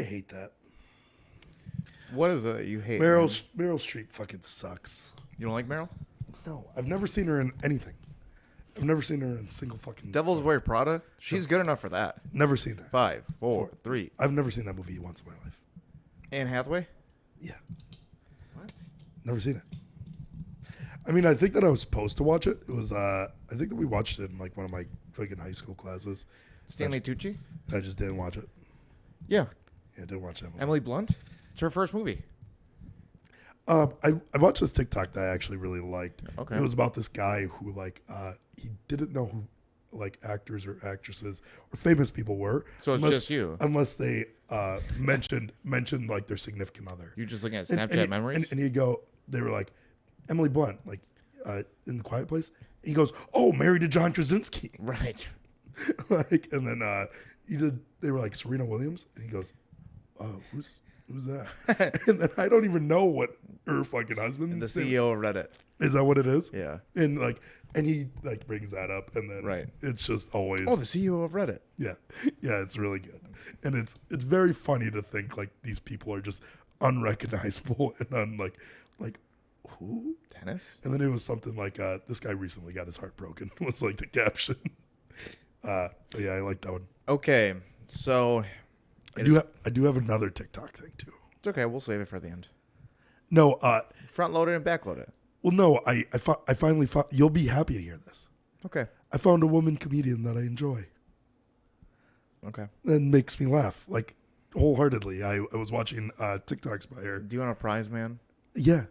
I hate that. What is it you hate? Meryl Man? Meryl Streep fucking sucks. You don't like Meryl? No, I've never seen her in anything. I've never seen her in a single fucking. Devil's Wears Prada? She's good enough for that. Never seen that. 5, 4, 3. I've never seen that movie once in my life. Anne Hathaway? Yeah, What? never seen it. I mean, I think that I was supposed to watch it. It was, I think that we watched it in like one of my fucking high school classes. Stanley Tucci? And I just didn't watch it. Yeah. Yeah, I didn't watch that movie. Emily Blunt? It's her first movie. I watched this TikTok that I actually really liked. Okay. It was about this guy who he didn't know who actors or actresses or famous people were. So it's just you. Unless they mentioned like their significant other. You're just looking at Snapchat memories? And he'd go, they were like, Emily Blunt, in The Quiet Place. And he goes, oh, married to John Krasinski. Right. And then they were like Serena Williams. And he goes, who's that? And then I don't even know what her fucking husband The CEO of Reddit. is. That what it is? Yeah. And he brings that up, and then it's just always the CEO of Reddit. yeah, it's really good, and it's very funny to think like these people are just unrecognizable and like who Tennis? And then it was something like this guy recently got his heart broken was like the caption. But yeah, I like that one. Okay, so I do have another TikTok thing too. it's okay. We'll save it for the end. No, Front load it and back load it. well, no, I finally found. You'll be happy to hear this. Okay. I found a woman comedian that I enjoy. Okay. That makes me laugh like wholeheartedly. I was watching TikToks by her. Do you want a prize, man? Yeah,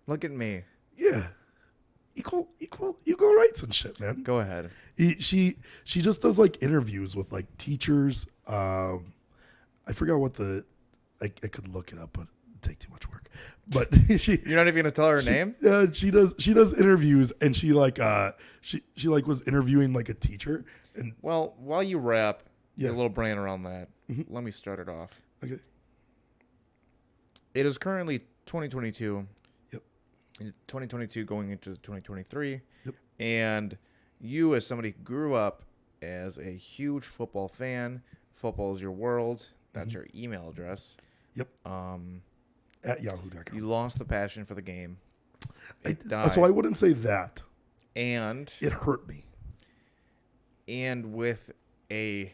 Look at me. yeah, equal rights and shit, man. Go ahead. She just does like interviews with like teachers. I forgot what I could look it up, but it'd take too much work. But You're not even gonna tell her name? She does interviews, and she was interviewing like a teacher. And Well, while you wrap Yeah. your little brain around that, let me start it off. okay, It is currently 2022. Yep. 2022 going into 2023. Yep. And you, as somebody who grew up as a huge football fan, football is your world. That's your email address. yep, at yahoo.com. You lost the passion for the game. It died. So I wouldn't say that. And It hurt me. with a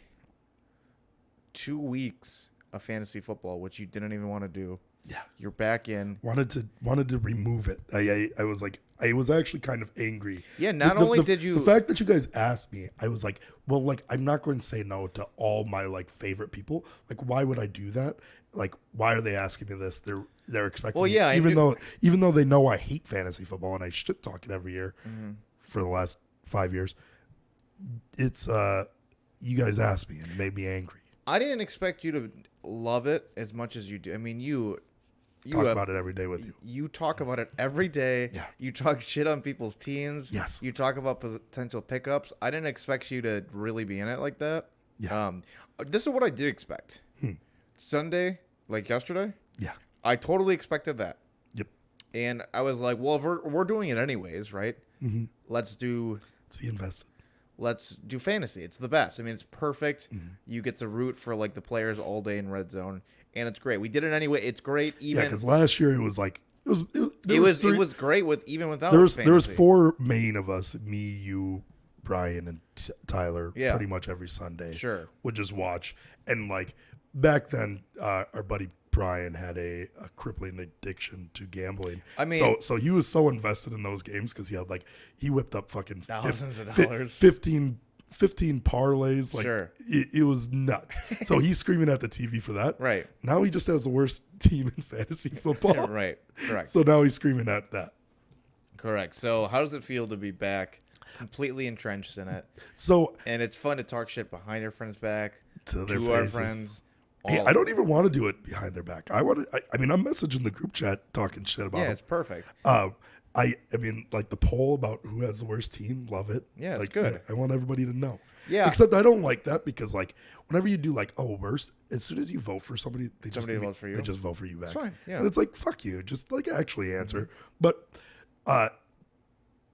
2 weeks of fantasy football, which you didn't even want to do. Yeah. You're back in. Wanted to remove it. I was like, I was actually kind of angry. Yeah, not only did you... The fact that you guys asked me, I was like, well, like, I'm not going to say no to all my, like, favorite people. Like, why would I do that? Like, why are they asking me this? They're expecting me, even though they know I hate fantasy football and I shit talk it every year for the last 5 years. It's, you guys asked me and it made me angry. I didn't expect you to love it as much as you do. I mean, you Talk about it every day with you. You talk about it every day. Yeah. You talk shit on people's teams. Yes. You talk about potential pickups. I didn't expect you to really be in it like that. Yeah. This is what I did expect. Sunday, like yesterday, Yeah. I totally expected that. Yep. And I was like, well, if we're doing it anyways, right? Mm-hmm. Let's be invested. Let's do fantasy. It's the best. I mean, it's perfect. You get to root for like the players all day in red zone, and it's great. We did it anyway. It's great. Even because last year it was like it was great without there was 4 main of us, me, you, Brian, and Tyler. Yeah. Pretty much every Sunday. Sure. Would just watch, and like back then, our buddy Brian had a crippling addiction to gambling. I mean, so he was so invested in those games because he whipped up fucking thousands of dollars, 15 parlays. Like, sure. It was nuts. So he's screaming at the TV for that. Right. Now he just has the worst team in fantasy football. Right. Correct. So now he's screaming at that. Correct. So how does it feel to be back, completely entrenched in it? And it's fun to talk shit behind our friends' back to their our faces. friends. Hey, I don't even want to do it behind their back. I mean, I'm messaging the group chat talking shit about Yeah, it's perfect. I mean, like the poll about who has the worst team, love it. Yeah, like, it's good. Yeah, I want everybody to know. Yeah. Except I don't like that because like whenever you do like, oh, worst, as soon as you vote for somebody, they just vote for you back. It's fine. Yeah. And it's like, fuck you. Just like actually answer. But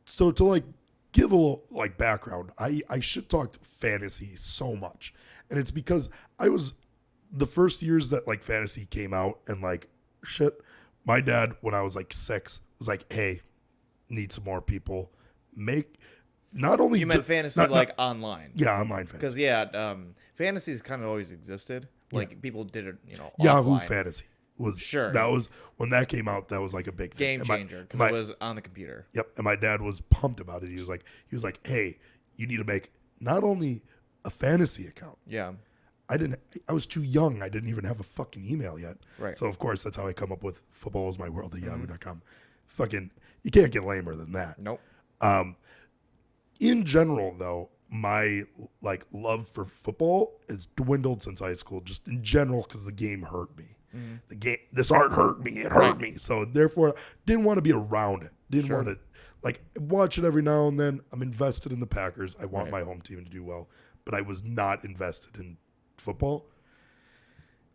so to like give a little like background, I shit talked fantasy so much. And it's because I was the first years that like fantasy came out and like shit, my dad, when I was like 6, was like, hey, need some more people. Make not only you meant fantasy online. Yeah, online fantasy. Because fantasies kind of always existed. Like people did it, Yahoo offline. Fantasy was sure. That was when that came out. That was like a big thing. Game changer because it was on the computer. Yep, and my dad was pumped about it. He was like, hey, you need to make not only a fantasy account. Yeah. I was too young. I didn't even have a fucking email yet. Right. So of course that's how I come up with footballismyworld@yahoo.com. Fucking, you can't get lamer than that. Nope. In general though, my like love for football has dwindled since high school, just in general, because the game hurt me. This art hurt me. It hurt me. So therefore, didn't want to be around it. Didn't want to like watch it every now and then. I'm invested in the Packers. I want my home team to do well, but I was not invested in football.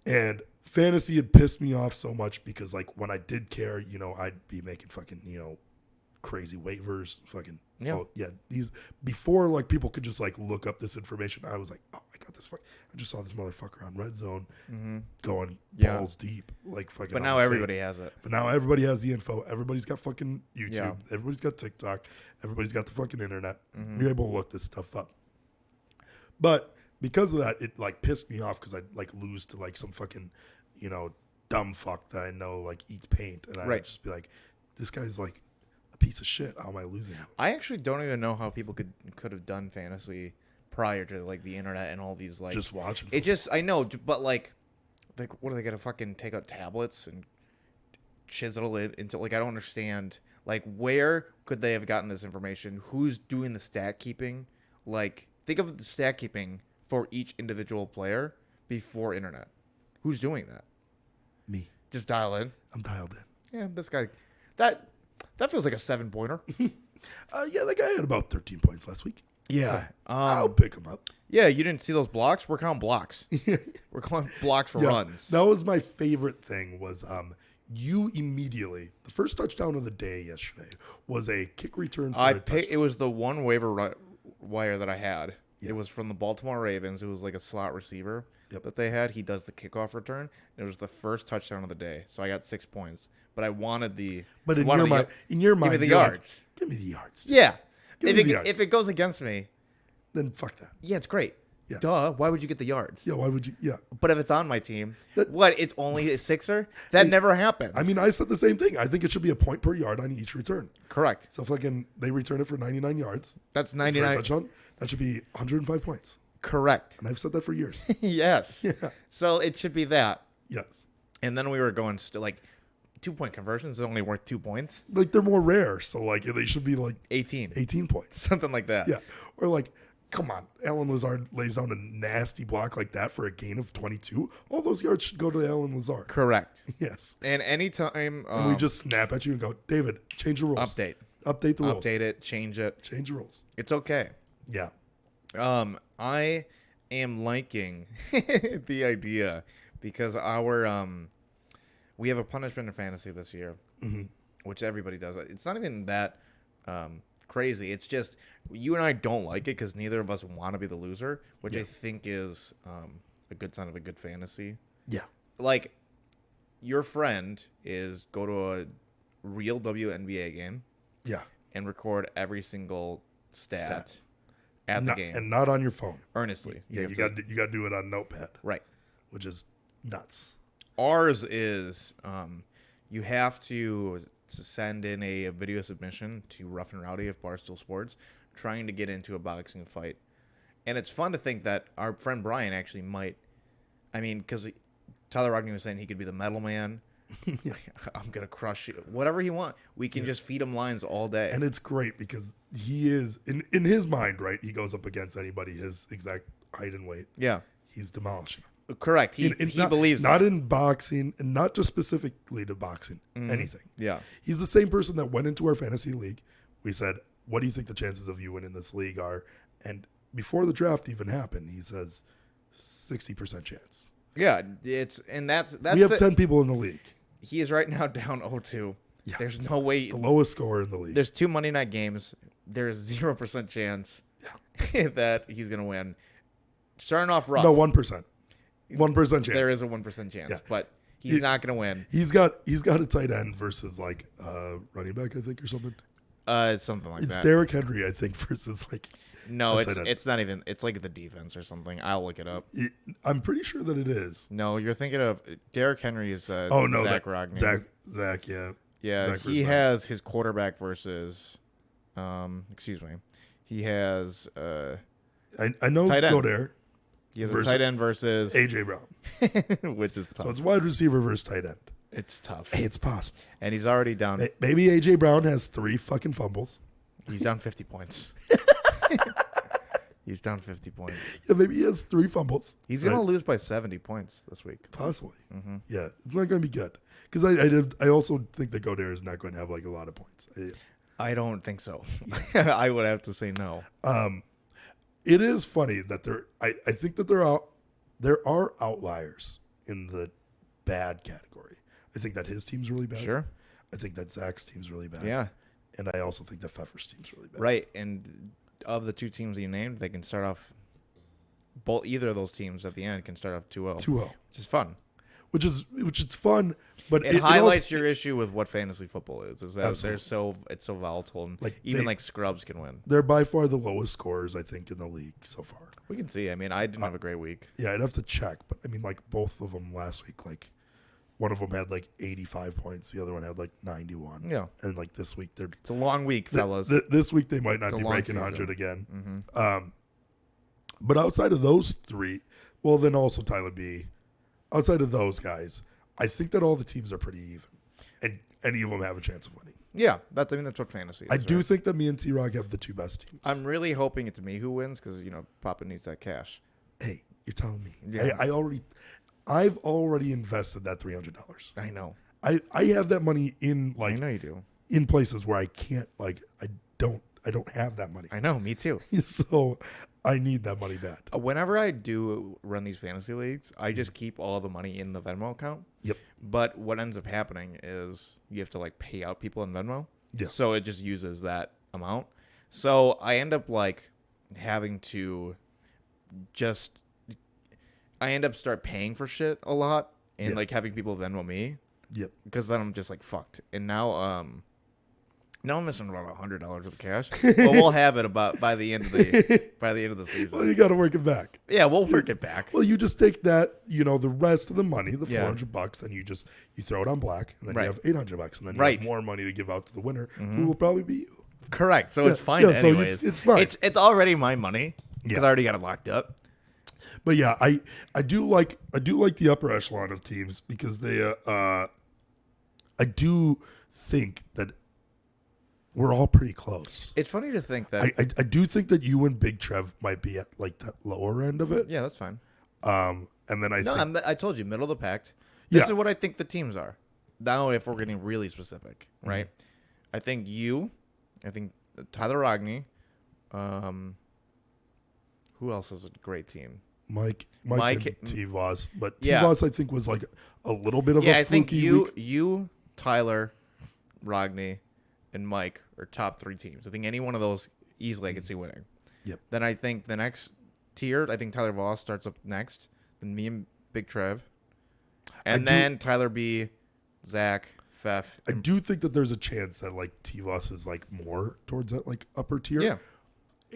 And fantasy had pissed me off so much because like when I did care, I'd be making fucking, crazy waivers, fucking these before like people could just like look up this information. I was like, oh, I got this I just saw this motherfucker on Red Zone going balls deep, like fucking. But now everybody has it. But now everybody has the info. Everybody's got fucking YouTube. Everybody's got TikTok. Everybody's got the fucking internet. You're able to look this stuff up. But because of that, it like pissed me off because I'd like lose to like some fucking, dumb fuck that I know like eats paint, and I'd just be like, this guy's like a piece of shit. How am I losing him? I actually don't even know how people could have done fantasy prior to like the internet and all these like just watching. I know, but like what are they gonna fucking take out tablets and chisel it into? Like I don't understand. Like where could they have gotten this information? Who's doing the stat keeping? Like think of the stat keeping for each individual player before internet. Who's doing that? Me. Just dial in. I'm dialed in. Yeah, this guy. That feels like a 7-pointer. That guy had about 13 points last week. Yeah. I'll pick him up. Yeah, you didn't see those blocks? We're counting blocks. We're counting blocks for runs. That was my favorite thing was you immediately, the first touchdown of the day yesterday was a kick return for it was the one waiver wire that I had. Yeah. It was from the Baltimore Ravens. It was like a slot receiver that they had. He does the kickoff return. It was the first touchdown of the day. So I got 6 points. But I wanted the... But in your mind, give me the yards. Like, give me the yards. Yeah. If it goes against me... Then fuck that. Yeah, it's great. Yeah. Duh. Why would you get the yards? Yeah, why would you? Yeah. But if it's on my team, it's only a sixer? That never happens. I mean, I said the same thing. I think it should be a point per yard on each return. Correct. So fucking they return it for 99 yards. That's 99. Touchdown, that should be 105 points. Correct. And I've said that for years. Yes. Yeah. So it should be that. Yes. And then we were going like 2-point conversions is only worth 2 points. Like they're more rare. So like they should be like 18 points. Something like that. Yeah. Or like, come on, Alan Lazard lays down a nasty block like that for a gain of 22. All those yards should go to Alan Lazard. Correct. Yes. And anytime... and we just snap at you and go, David, change the rules. Update the rules. Update it. Change it. Change the rules. It's okay. Yeah. I am liking the idea because we have a punishment in fantasy this year, which everybody does. It's not even that crazy. It's just you and I don't like it because neither of us want to be the loser, which I think is a good sign of a good fantasy. Yeah. Like your friend is go to a real WNBA game. Yeah. And record every single stat. At the game. And not on your phone. Earnestly. Yeah, you got to do it on Notepad. Right. Which is nuts. Ours is you have to send in a video submission to Rough and Rowdy of Barstool Sports trying to get into a boxing fight. And it's fun to think that our friend Bryant actually might, because Tyler Rogney was saying he could be the metal man. Yeah. I'm going to crush you. Whatever he wants. We can just feed him lines all day. And it's great because he is, in his mind, right, he goes up against anybody his exact height and weight. Yeah. He's demolishing them. Correct. He believes not that. In boxing, and not just specifically to boxing, anything. Yeah. He's the same person that went into our fantasy league. We said, what do you think the chances of you winning this league are? And before the draft even happened, he says 60% chance. Yeah, that's we have 10 people in the league. He is right now down 0-2. Yeah. There's no way. The lowest scorer in the league. There's 2 Monday night games. There's 0% chance that he's going to win. Starting off rough. No, 1%. 1% chance. There is a 1% chance, but he's not going to win. He's got a tight end versus like running back, I think, or something. It's something like that. It's Derrick Henry, I think, versus like. No, it's not even. It's like the defense or something. I'll look it up. I'm pretty sure that it is. No, you're thinking of Derrick Henry is Zach Rogner. Zach, yeah. Yeah, Zach he has his quarterback versus. Excuse me. He has. I know Goddard. He has a tight end versus AJ Brown, which is tough. So it's wide receiver versus tight end. It's tough. Hey, it's possible. And he's already down. Hey, maybe AJ Brown has 3 fucking fumbles. He's down 50 points. He's down 50 points. Yeah, maybe he has 3 fumbles. He's going to lose by 70 points this week. Possibly. Mm-hmm. Yeah, it's not going to be good. Because I also think that Goddard is not going to have like a lot of points. I don't think so. I would have to say no. It is funny that I think that there are outliers in the bad category. I think that his team's really bad. Sure. I think that Zach's team's really bad. Yeah. And I also think that Pfeffer's team's really bad. Right. And of the 2 teams you named, they can start off either of those teams at the end can start off 2-0. 2-0. Which is fun. Which is fun, but it highlights your issue with what fantasy football is that it's so volatile, and like even like scrubs can win. They're by far the lowest scorers, I think, in the league so far. We can see. I mean, I didn't have a great week. Yeah, I'd have to check, but I mean, like both of them last week, like one of them had like 85 points, the other one had like 91. Yeah, and like this week it's a long week, fellas. This week they might not be breaking 100 again. Mm-hmm. But outside of those 3, well, then also Tyler B. Outside of those guys, I think that all the teams are pretty even, and any of them have a chance of winning. Yeah, that's what fantasy is. I do think that me and T-Rock have the 2 best teams. I'm really hoping it's me who wins because Papa needs that cash. Hey, you're telling me? Yeah. I've already invested that $300. I know. I have that money in I know you do. In places where I can't I don't have that money. I know, me too. So I need that money back. Whenever I do run these fantasy leagues, I just keep all the money in the Venmo account. Yep. But what ends up happening is you have to pay out people in Venmo. Yeah. So it just uses that amount. So I end up having to start paying for shit a lot and having people Venmo me. Yep. Because then I'm just fucked. And now I'm missing about $100 of cash. But we'll have it about by the end of the season. Well, you got to work it back. Yeah, we'll work it back. Well, you just take that, the rest of the money, the $400, then you throw it on black, and then you have $800, and then you have more money to give out to the winner, who will probably be you. Correct. So it's fine anyways. So it's fine. It's already my money because I already got it locked up. But yeah, I do like the upper echelon of teams because they I do think that we're all pretty close. It's funny to think that I do think that you and Big Trev might be at that lower end of it. Yeah, that's fine. And then I told you middle of the pack. This is what I think the teams are. Now, if we're getting really specific, right? I think Tyler Rogney. Who else is a great team? Mike and T-Voss. But T-Voss, I think, was a little bit of a I think week. you, Tyler, Rogney, and Mike are top 3 teams. I think any one of those easily I could see winning. Yep. Then I think the next tier, I think Tyler Voss starts up next. Then me and Big Trev. And then Tyler B, Zach, Pfeff. I do think that there's a chance that T-Voss is more towards that upper tier. Yeah.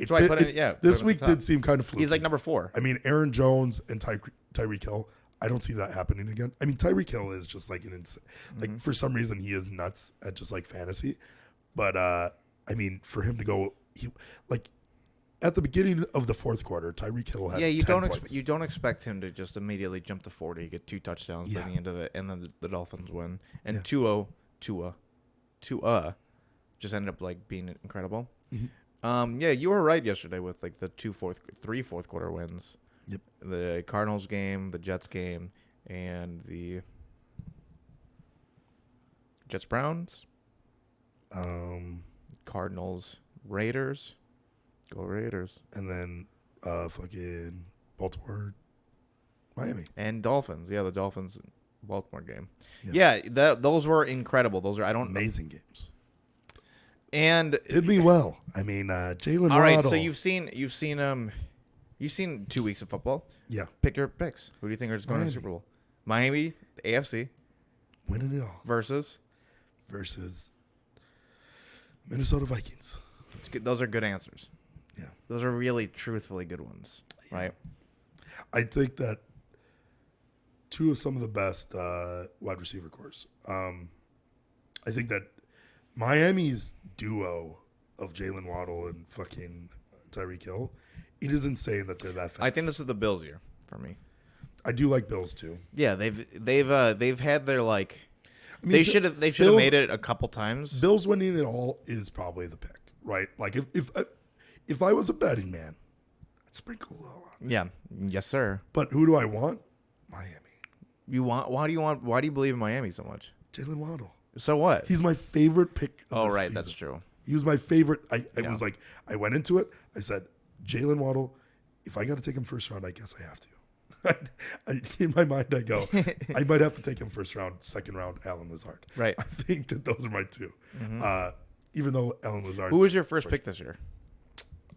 So I put it, this week did seem kind of fluky. He's number 4. I mean, Aaron Jones and Tyreek Hill, I don't see that happening again. I mean, Tyreek Hill is just an insane, for some reason he is nuts at just fantasy. But I mean, for him to go, at the beginning of the 4th quarter, Tyreek Hill had you 10 don't points. You don't expect him to just immediately jump to 40, get 2 touchdowns by the end of it, and then the Dolphins win. And Tua just ended up being incredible. Mm-hmm. You were right yesterday with the 3 fourth quarter wins. Yep. The Cardinals game, the Jets game, and the Jets Browns. Cardinals Raiders. Go Raiders. And then fucking Baltimore Miami. And Dolphins. Yeah, the Dolphins Baltimore game. Yeah, those were incredible. Those are amazing games. And did me well. I mean, Jalen. All right, so you've seen You've seen 2 weeks of football. Yeah. Pick your picks. Who do you think is going to the Super Bowl? Miami, the AFC. Winning it all. Versus Minnesota Vikings. Those are good answers. Yeah. Those are really truthfully good ones, right? I think that two of some of the best wide receiver cores. I think that Miami's duo of Jalen Waddle and fucking Tyreek Hill, it is insane that they're that fast. I think this is the Bills year for me. I do like Bills too. Yeah, they've had their like. I mean, they should have made it a couple times. Bills winning it all is probably the pick, right? Like if I was a betting man, I'd sprinkle a little on. Yeah, yes sir. But who do I want? Miami. Why do you believe in Miami so much? Jalen Waddle. So what? He's my favorite pick of oh this right, season. that's true. He was my favorite. I was like, I went into it. I said, Jalen Waddle, if I got to take him first round, I guess I have to. In my mind, I go, I might have to take him first round, second round, Alan Lazard. Right. I think that those are my two. Even though Alan Lazard. Who was your first pick this year?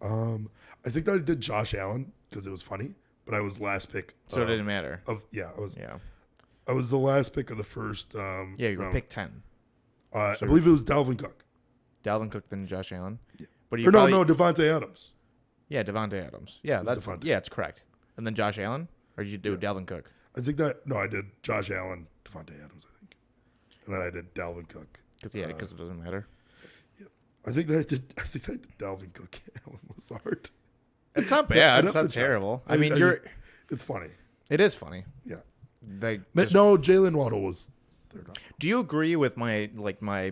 I think that I did Josh Allen because it was funny, but I was last pick. So it didn't matter. I was the last pick of the first. You were pick 10. I believe it was Dalvin Cook. Dalvin Cook, then Josh Allen. Yeah. But no, Devontae Adams. Yeah, Devontae Adams. Yeah, it's correct. And then Josh Allen, or did you do Dalvin Cook? I think I did Josh Allen, Devontae Adams, I think, and then I did Dalvin Cook. Because it doesn't matter. Yeah, I think I did Dalvin Cook, Alan Lazard. It's not bad. It's not terrible. I mean, it's funny. It is funny. Yeah. No, Jalen Waddle was third round. Do you agree with my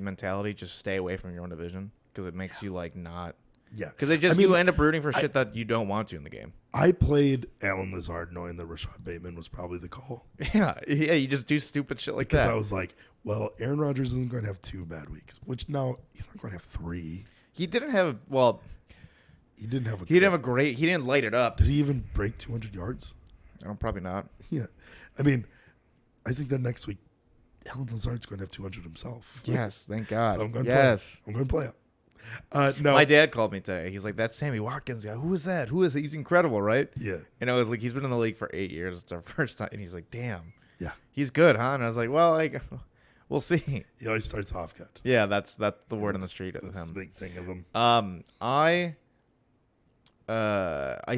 mentality? Just stay away from your own division because it makes you not. Yeah. Because you end up rooting for shit that you don't want to in the game. I played Alan Lazard knowing that Rashad Bateman was probably the call. Yeah. You just do stupid shit like that. Because I was like, well, Aaron Rodgers isn't going to have 2 bad weeks, which now he's not going to have 3. He didn't have He didn't light it up. Did he even break 200 yards? Probably not. Yeah. I mean, I think that next week, Alan Lazard's going to have 200 himself. Yes, thank God. So I'm going to play him. No. My dad called me today. He's like, "That's Sammy Watkins guy. Who is that? Who is he? He's incredible, right?" Yeah. And I was like, "He's been in the league for 8 years. It's our first time." And he's like, "Damn. Yeah. He's good, huh?" And I was like, "Well, we'll see." He always starts off good. Yeah, that's the word on the street of him. That's the big thing of him. I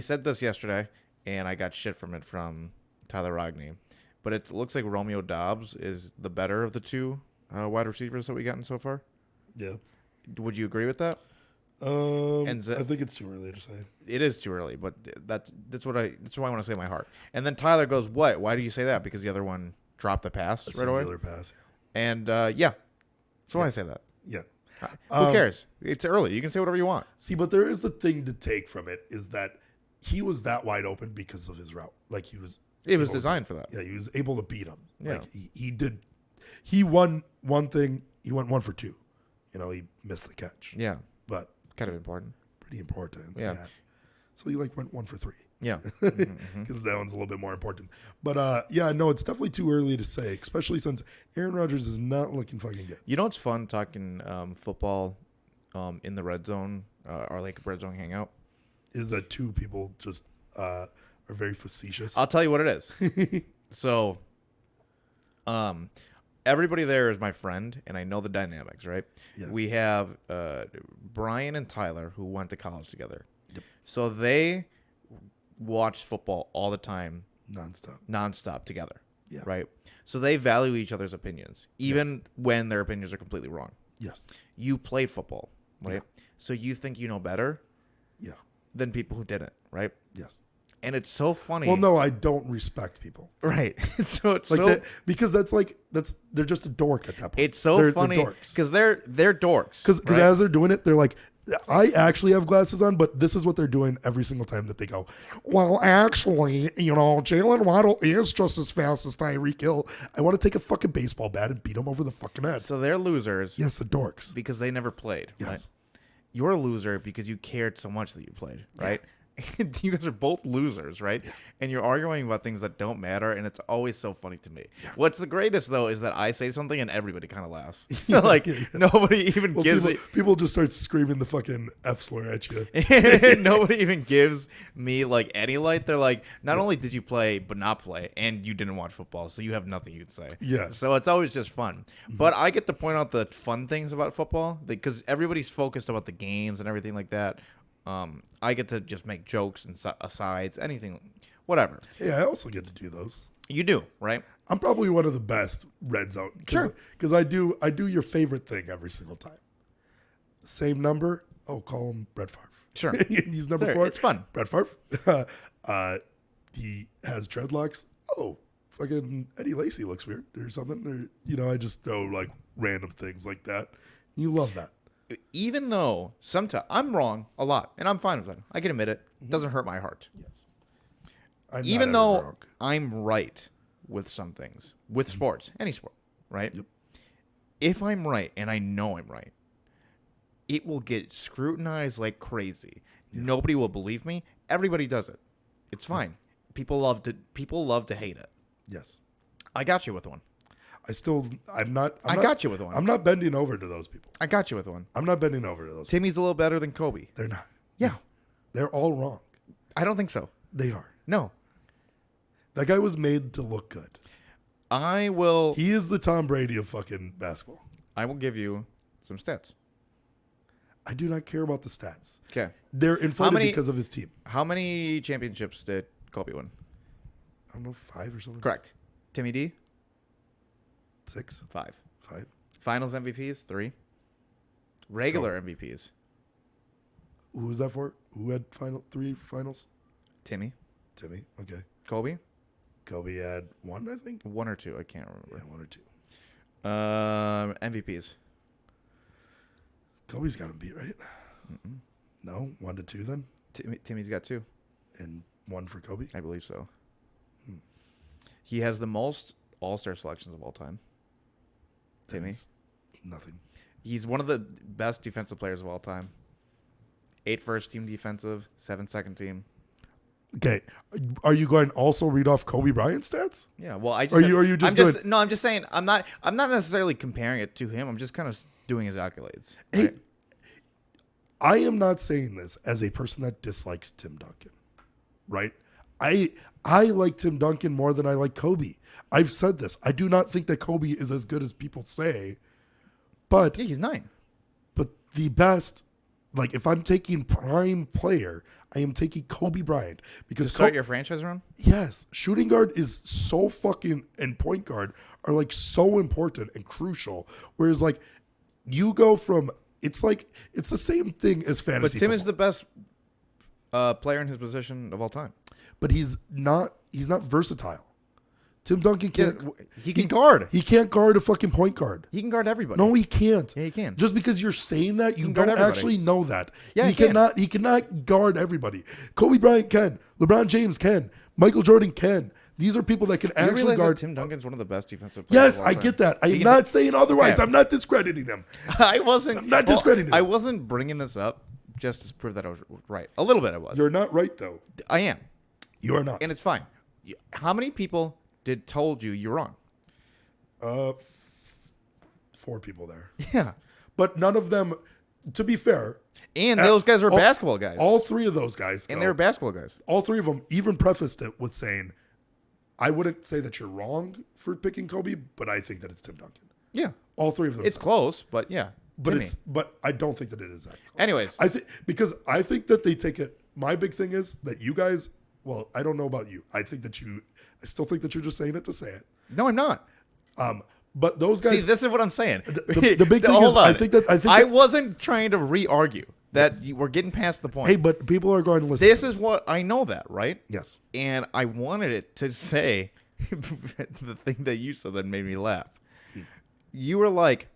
said this yesterday, and I got shit from Tyler Rogney, but it looks like Romeo Doubs is the better of the two wide receivers that we gotten so far. Yeah. Would you agree with that? I think it's too early to say. It is too early, but that's what I want to say in my heart. And then Tyler goes, "What? Why do you say that?" Because the other one dropped the pass right away. Singular pass. Yeah. And that's why I say that. Yeah. Who cares? It's early. You can say whatever you want. See, but there is the thing to take from it is that he was that wide open because of his route. Like he was. It was designed for that. Yeah, he was able to beat him. Yeah. Like he did. He won one thing. He went 1 for 2. He missed the catch. Yeah. But kind of important. Pretty important. Yeah. So he went 1 for 3. Yeah. Because that one's a little bit more important. But it's definitely too early to say, especially since Aaron Rodgers is not looking fucking good. You know what's fun talking football in the red zone or like red zone hangout? Is that two people just are very facetious. I'll tell you what it is. So, everybody there is my friend, and I know the dynamics, right? Yeah. We have Bryant and Tyler, who went to college together. Yep. So they watch football all the time. Nonstop together. Yeah. Right? So they value each other's opinions, even when their opinions are completely wrong. Yes. You played football, right? Yeah. So you think you know better than people who didn't, right? Yes. And it's so funny. Well, no, I don't respect people. Right. So it's like so that, because they're just a dork at that point. It's so funny because they're dorks. Because as they're doing it, they're like, I actually have glasses on, but this is what they're doing every single time that they go, well, actually, Jalen Waddle is just as fast as Tyreek Hill. I want to take a fucking baseball bat and beat him over the fucking head. So they're losers. Yes, the dorks. Because they never played. Yes. Right? You're a loser because you cared so much that you played, right? You guys are both losers, right? Yeah. And you're arguing about things that don't matter, and it's always so funny to me. Yeah. What's the greatest, though, is that I say something and everybody kind of laughs. Like, nobody even gives me... People just start screaming the fucking F slur at you. Nobody even gives me, like, any light. They're like, not only did you play, but not play, and you didn't watch football, so you have nothing you can say. Yeah. So it's always just fun. But I get to point out the fun things about football, because everybody's focused about the games and everything like that. I get to just make jokes and asides, anything, whatever. Yeah, I also get to do those. You do, right? I'm probably one of the best red zone. Sure. Because I do your favorite thing every single time. Same number. Oh, call him Brett Favre. Sure. He's number 4. It's fun. Brett Favre. He has dreadlocks. Oh, fucking Eddie Lacy looks weird or something. Or, I just throw like random things like that. You love that. Even though sometimes I'm wrong a lot, and I'm fine with that. I can admit it. It doesn't hurt my heart. Yes. Even though wrong. I'm right with some things, with sports, any sport, right? Yep. If I'm right, and I know I'm right, it will get scrutinized like crazy. Yeah. Nobody will believe me. Everybody does it. It's fine. People love to hate it. Yes. I got you with one. I got you with one. I'm not bending over to those people. I got you with one. I'm not bending over to those Timmy's a little better than Kobe. They're not. Yeah. They're all wrong. I don't think so. They are. No. That guy was made to look good. He is the Tom Brady of fucking basketball. I will give you some stats. I do not care about the stats. Okay. They're inflated because of his team. How many championships did Kobe win? I don't know, 5 or something. Correct. Timmy D? 6. 5. Finals MVPs? 3. Regular MVPs? Who was that for? Who had 3 finals? Timmy. Okay. Kobe had 1, I think. 1 or 2. I can't remember. Yeah, 1 or 2. MVPs. Kobe's got him beat, right? Mm-mm. No, 1 to 2 then. Timmy's got 2. And 1 for Kobe. I believe so. He has the most All-Star selections of all time. Timmy. Nothing. He's one of the best defensive players of all time. 8 first-team defensive, 7 second-team. Okay, are you going to also read off Kobe Bryant stats? Yeah, well, I'm just saying I'm not necessarily comparing it to him. I'm just kind of doing his accolades. Hey, right? I am not saying this as a person that dislikes Tim Duncan, right? I like Tim Duncan more than I like Kobe. I've said this. I do not think that Kobe is as good as people say, but yeah, he's 9. But the best, like if I'm taking prime player, I am taking Kobe Bryant because to start your franchise run. Yes, shooting guard is so fucking and point guard are like so important and crucial. Whereas like you go from it's the same thing as fantasy. But Tim football. is the best player in his position of all time. But he's not versatile. Tim Duncan can't. He can guard. He can't guard a fucking point guard. He can guard everybody. No, he can't. Yeah, he can. Just because you're saying that, you don't actually know that. Yeah, he cannot guard everybody. Kobe Bryant can. LeBron James can. Michael Jordan can. These are people that can actually guard. Tim Duncan's one of the best defensive players. Yes, I get that. I am not saying otherwise. Yeah. I'm not discrediting him. I'm not discrediting him. I wasn't bringing this up just to prove that I was right. A little bit I was. You're not right, though. I am. You are not. And it's fine. How many people told you you're wrong? 4 people there. Yeah. But none of them, to be fair. And those guys are basketball guys. All 3 of those guys. And they're basketball guys. All 3 of them even prefaced it with saying, I wouldn't say that you're wrong for picking Kobe, but I think that it's Tim Duncan. Yeah. All 3 of them. It's close, but yeah. But I don't think that it is that close. Anyways. I think that they take it. My big thing is that you guys, well, I don't know about you. I still think that you're just saying it to say it. No, I'm not. But those guys. See, this is what I'm saying. The big thing is, I wasn't trying to re-argue that we're getting past the point. Hey, but people are going to listen. This is what I know that, right? Yes. And I wanted it to say the thing that you said that made me laugh. You were like,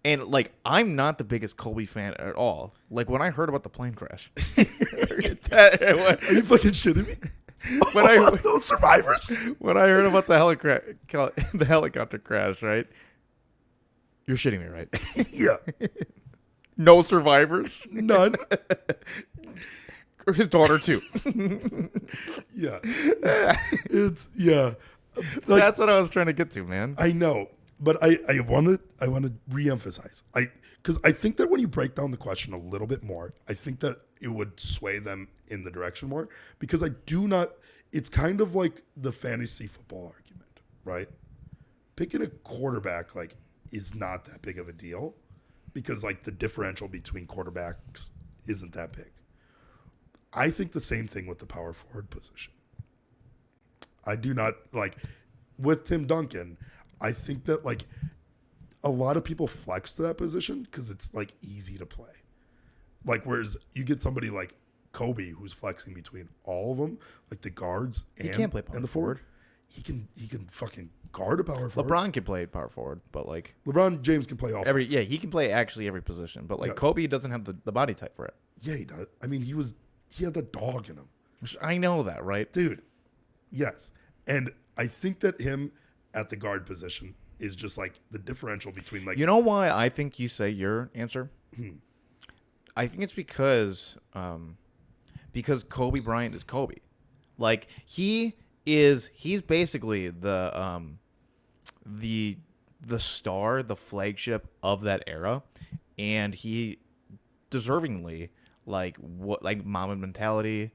and like, I'm not the biggest Kobe fan at all. Like when I heard about the plane crash. Are you fucking shitting me? Those survivors. When I heard about the helicopter crash, right? You're shitting me, right? Yeah. No survivors? None. Or his daughter too. Yeah. It's yeah. Like, that's what I was trying to get to, man. I know. But I want to reemphasize. Because I think that when you break down the question a little bit more, I think that it would sway them in the direction more. Because I do not, it's kind of like the fantasy football argument, right? Picking a quarterback, like, is not that big of a deal. Because, like, the differential between quarterbacks isn't that big. I think the same thing with the power forward position. I do not, like, with Tim Duncan, I think that, like, a lot of people flex to that position because it's, like, easy to play. Like, whereas you get somebody like Kobe who's flexing between all of them, like the guards and the forward. He can fucking guard a power forward. LeBron can play power forward, but, like... LeBron James can play all every. Yeah, he can play actually every position, but, like, yes. Kobe doesn't have the body type for it. Yeah, he does. I mean, he had the dog in him. I know that, right? Dude, yes. And I think that him at the guard position is just like the differential between like... You know why I think you say your answer? I think it's because Kobe Bryant is Kobe. Like, he's basically the star, the flagship of that era, and he deservingly, like, what, like, Mamba mentality,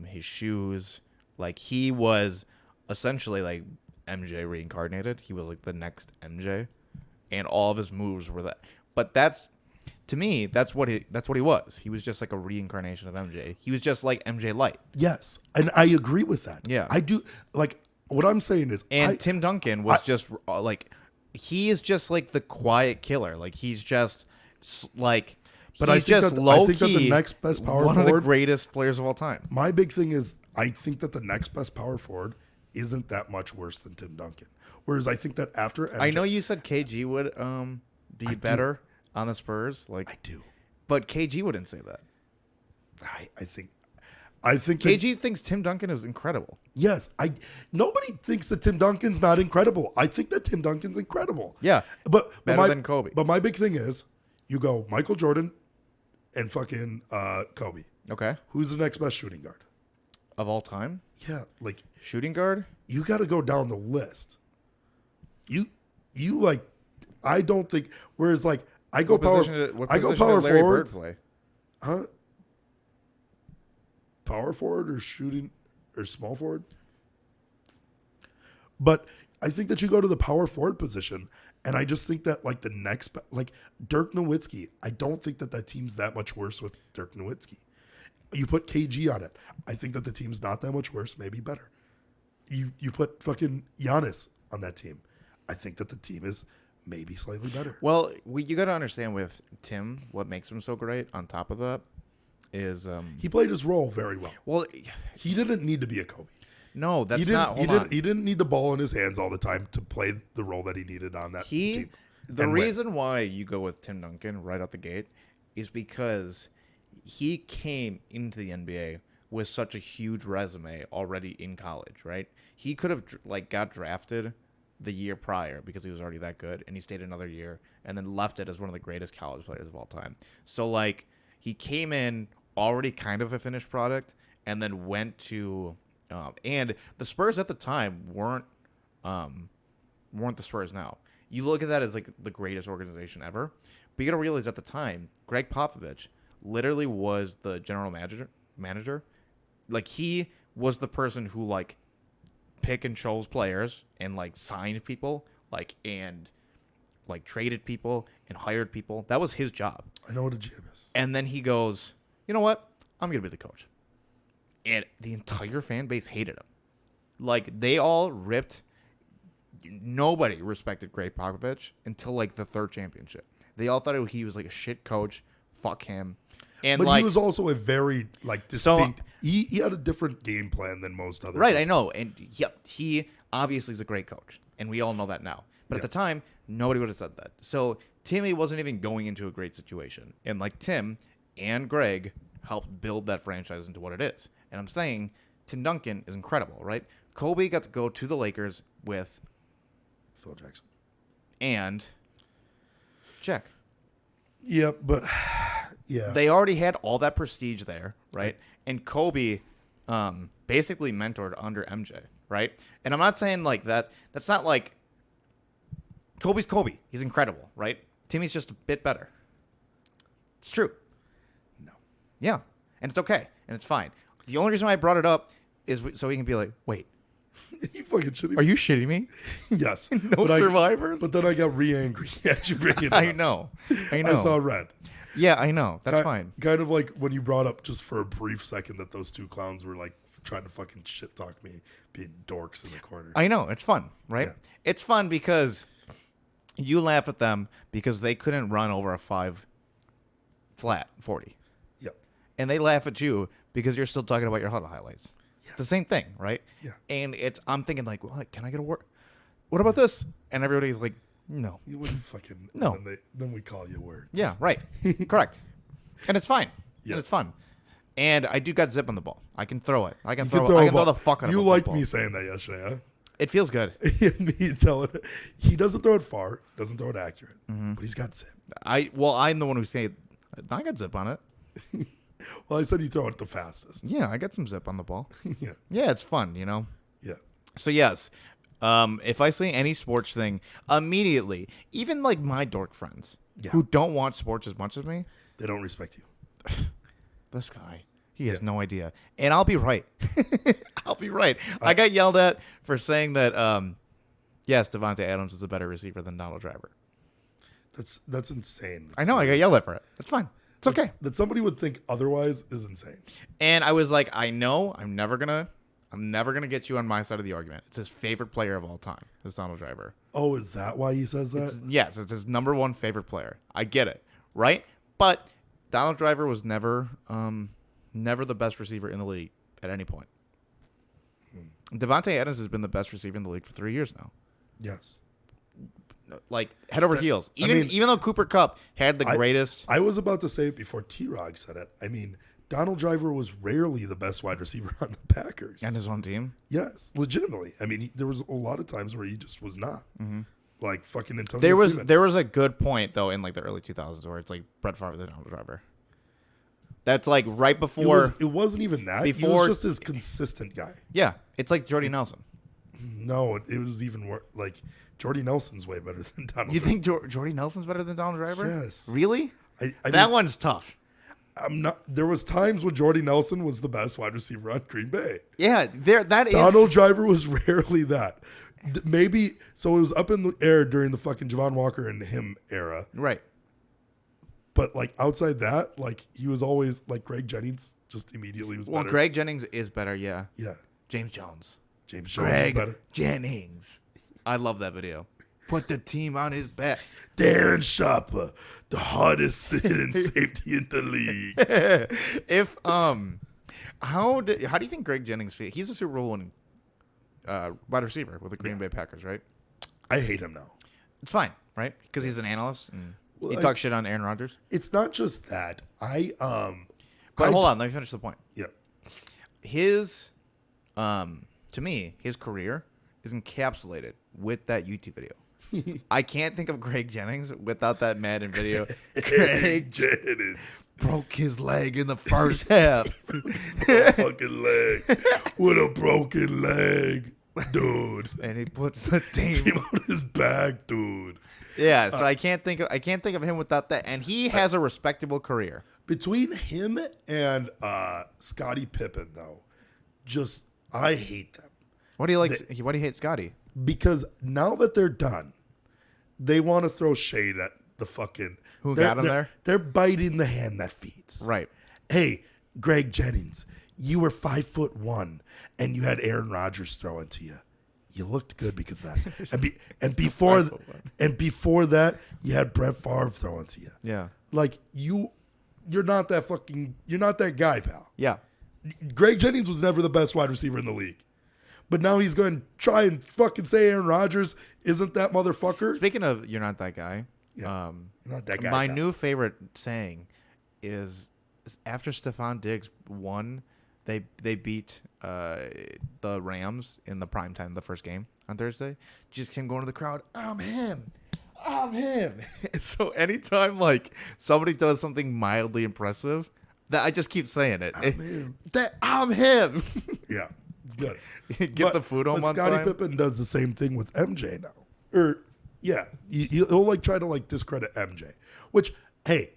his shoes, like, he was essentially like MJ reincarnated. He was like the next MJ, and all of his moves were that. But to me, that's what he was. He was just like a reincarnation of MJ. He was just like MJ Light. Yes, and I agree with that. Yeah, I do. Like, what I'm saying is, Tim Duncan was just like, he is just like the quiet killer. Like, he's just like. But I think that the next best power forward, one of the greatest players of all time. My big thing is, I think that the next best power forward isn't that much worse than Tim Duncan. Whereas I think that after MJ, I know you said KG would be better on the Spurs. Like, I do, but KG wouldn't say that. I think KG thinks Tim Duncan is incredible. Yes, nobody thinks that Tim Duncan's not incredible. I think that Tim Duncan's incredible. Yeah, but better than Kobe. But my big thing is, you go Michael Jordan and fucking Kobe. Okay, who's the next best shooting guard of all time? Yeah, like shooting guard. You got to go down the list. You like, I don't think. Whereas, like, I go power forward. Huh? Power forward or shooting or small forward. But I think that you go to the power forward position, and I just think that, like, the next, like, Dirk Nowitzki, I don't think that team's that much worse with Dirk Nowitzki. You put KG on it, I think that the team's not that much worse, maybe better. You put fucking Giannis on that team, I think that the team is maybe slightly better. Well, you got to understand with Tim, what makes him so great on top of that is... he played his role very well. Well, he didn't need to be a Kobe. No, that's not... He didn't need the ball in his hands all the time to play the role that he needed on that team. The reason why you go with Tim Duncan right out the gate is because he came into the NBA with such a huge resume already in college, right? He could have, like, got drafted the year prior because he was already that good, and he stayed another year and then left it as one of the greatest college players of all time. So, like, he came in already kind of a finished product and then went to... and the Spurs at the time weren't the Spurs now. You look at that as, like, the greatest organization ever, but you got to realize at the time, Greg Popovich literally was the general manager. Like, he was the person who, like, pick and chose players and, like, signed people, like, and, like, traded people and hired people. That was his job. I know what a GM is. And then he goes, you know what? I'm going to be the coach. And the entire fan base hated him. Like, they all ripped. Nobody respected Greg Popovich until, like, the third championship. They all thought he was, like, a shit coach. Fuck him. And, but, like, he was also a very, like, distinct. He had a different game plan than most other. Right, coaches. I know. And he obviously is a great coach. And we all know that now. But at the time, nobody would have said that. So Timmy wasn't even going into a great situation. And, like, Tim and Greg helped build that franchise into what it is. And I'm saying Tim Duncan is incredible, right? Kobe got to go to the Lakers with Phil Jackson and Shaq. Yeah, but yeah, they already had all that prestige there, right? And Kobe basically mentored under MJ, right? And I'm not saying like that. That's not like Kobe's Kobe. He's incredible, right? Timmy's just a bit better. It's true. No. Yeah. And it's okay. And it's fine. The only reason why I brought it up is so he can be like, wait. You fucking shitting me? Are you shitting me? Yes. No survivors? But then I got re-angry at you bringing it up. I know. I saw red. Yeah, I know. That's fine. Kind of like when you brought up just for a brief second that those two clowns were like trying to fucking shit talk me, being dorks in the corner. I know. It's fun, right? Yeah. It's fun because you laugh at them because they couldn't run over a 5 flat 40. Yep. And they laugh at you because you're still talking about your huddle highlights. Yeah. The same thing, right? Yeah. And I'm thinking like, well, can I get a word? What about this? And everybody's like, no. You wouldn't fucking... No. Then we call you words. Yeah, right. Correct. And it's fine. Yeah. And it's fun. And I do got zip on the ball. I can throw it. I can throw the fuck out of it. You liked me saying that yesterday, huh? It feels good. Me telling it. He doesn't throw it far. Doesn't throw it accurate. But he's got zip. I'm the one who said, I got zip on it. Well, I said you throw it the fastest. Yeah, I got some zip on the ball. Yeah. Yeah, it's fun, you know? Yeah. So, yes, if I see any sports thing, immediately, even like my dork friends who don't watch sports as much as me, they don't respect you. This guy, he has no idea. And I'll be right. I'll be right. I got yelled at for saying that, yes, Devontae Adams is a better receiver than Donald Driver. That's insane. I know. I got yelled at for it. That's fine. It's okay. That somebody would think otherwise is insane. And I was like, I know I'm never gonna get you on my side of the argument. It's his favorite player of all time, is Donald Driver. Oh, is that why he says that? Yes, it's his number one favorite player. I get it, right? But Donald Driver was never the best receiver in the league at any point. Devontae Adams has been the best receiver in the league for 3 years now. Yes. Like head over heels. Even though Cooper Kupp had the greatest. I was about to say it before T-Rog said it. I mean, Donald Driver was rarely the best wide receiver on the Packers. And his own team? Yes, legitimately. I mean, there was a lot of times where he just was not. Mm-hmm. Like fucking Antonio Freeman. There was a good point, though, in like the early 2000s where it's like Brett Favre the Donald Driver. That's like right before. It wasn't even that. He was just this consistent guy. Yeah, it's like Jordy Nelson. No, it was even worse. Like Jordy Nelson's way better than Donald. You think Jordy Nelson's better than Donald Driver? Yes. Really? I that one's tough. I'm not. There was times when Jordy Nelson was the best wide receiver on Green Bay. Yeah, Donald Driver was rarely that. Maybe so. It was up in the air during the fucking Javon Walker and him era, right? But like outside that, like he was always like Greg Jennings. Just immediately was better. Greg Jennings is better. Yeah. Yeah. James Jones. Greg is better. Jennings. I love that video. Put the team on his back. Darren Sharper, the hardest sitting safety in the league. How do you think Greg Jennings feels? He's a Super Bowl winning wide receiver with the Green Bay Packers, right? I hate him now. It's fine, right? Because he's an analyst and he talks shit on Aaron Rodgers. It's not just that. But hold on, let me finish the point. Yeah. His, to me, his career is encapsulated with that YouTube video. I can't think of Greg Jennings without that Madden video. Greg Jennings broke his leg in the first half. Fucking leg. With a broken leg, dude. And he puts the team on his back, dude. Yeah, so I can't think of him without that. And he has a respectable career. Between him and Scottie Pippen, though, I hate them. Why do you hate Scottie? Because now that they're done, they want to throw shade at the fucking... Who got him there? They're biting the hand that feeds. Right. Hey, Greg Jennings, you were 5'1", and you had Aaron Rodgers throwing to you. You looked good because of that. and before that, you had Brett Favre throwing to you. Yeah. Like, you're not that guy, pal. Yeah. Greg Jennings was never the best wide receiver in the league. But now he's going to try and fucking say Aaron Rodgers isn't that motherfucker. Speaking of you're not that guy. Yeah, you're not that guy. My new favorite saying is after Stephon Diggs won, they beat the Rams in the primetime, the first game on Thursday. Just him going to the crowd, I'm him. So anytime like somebody does something mildly impressive, That I just keep saying it. I'm him. I'm him. Yeah, it's good. Get the food home on Scottie time. Pippen does the same thing with MJ now. Or, yeah, he'll like try to like discredit MJ. Which, hey,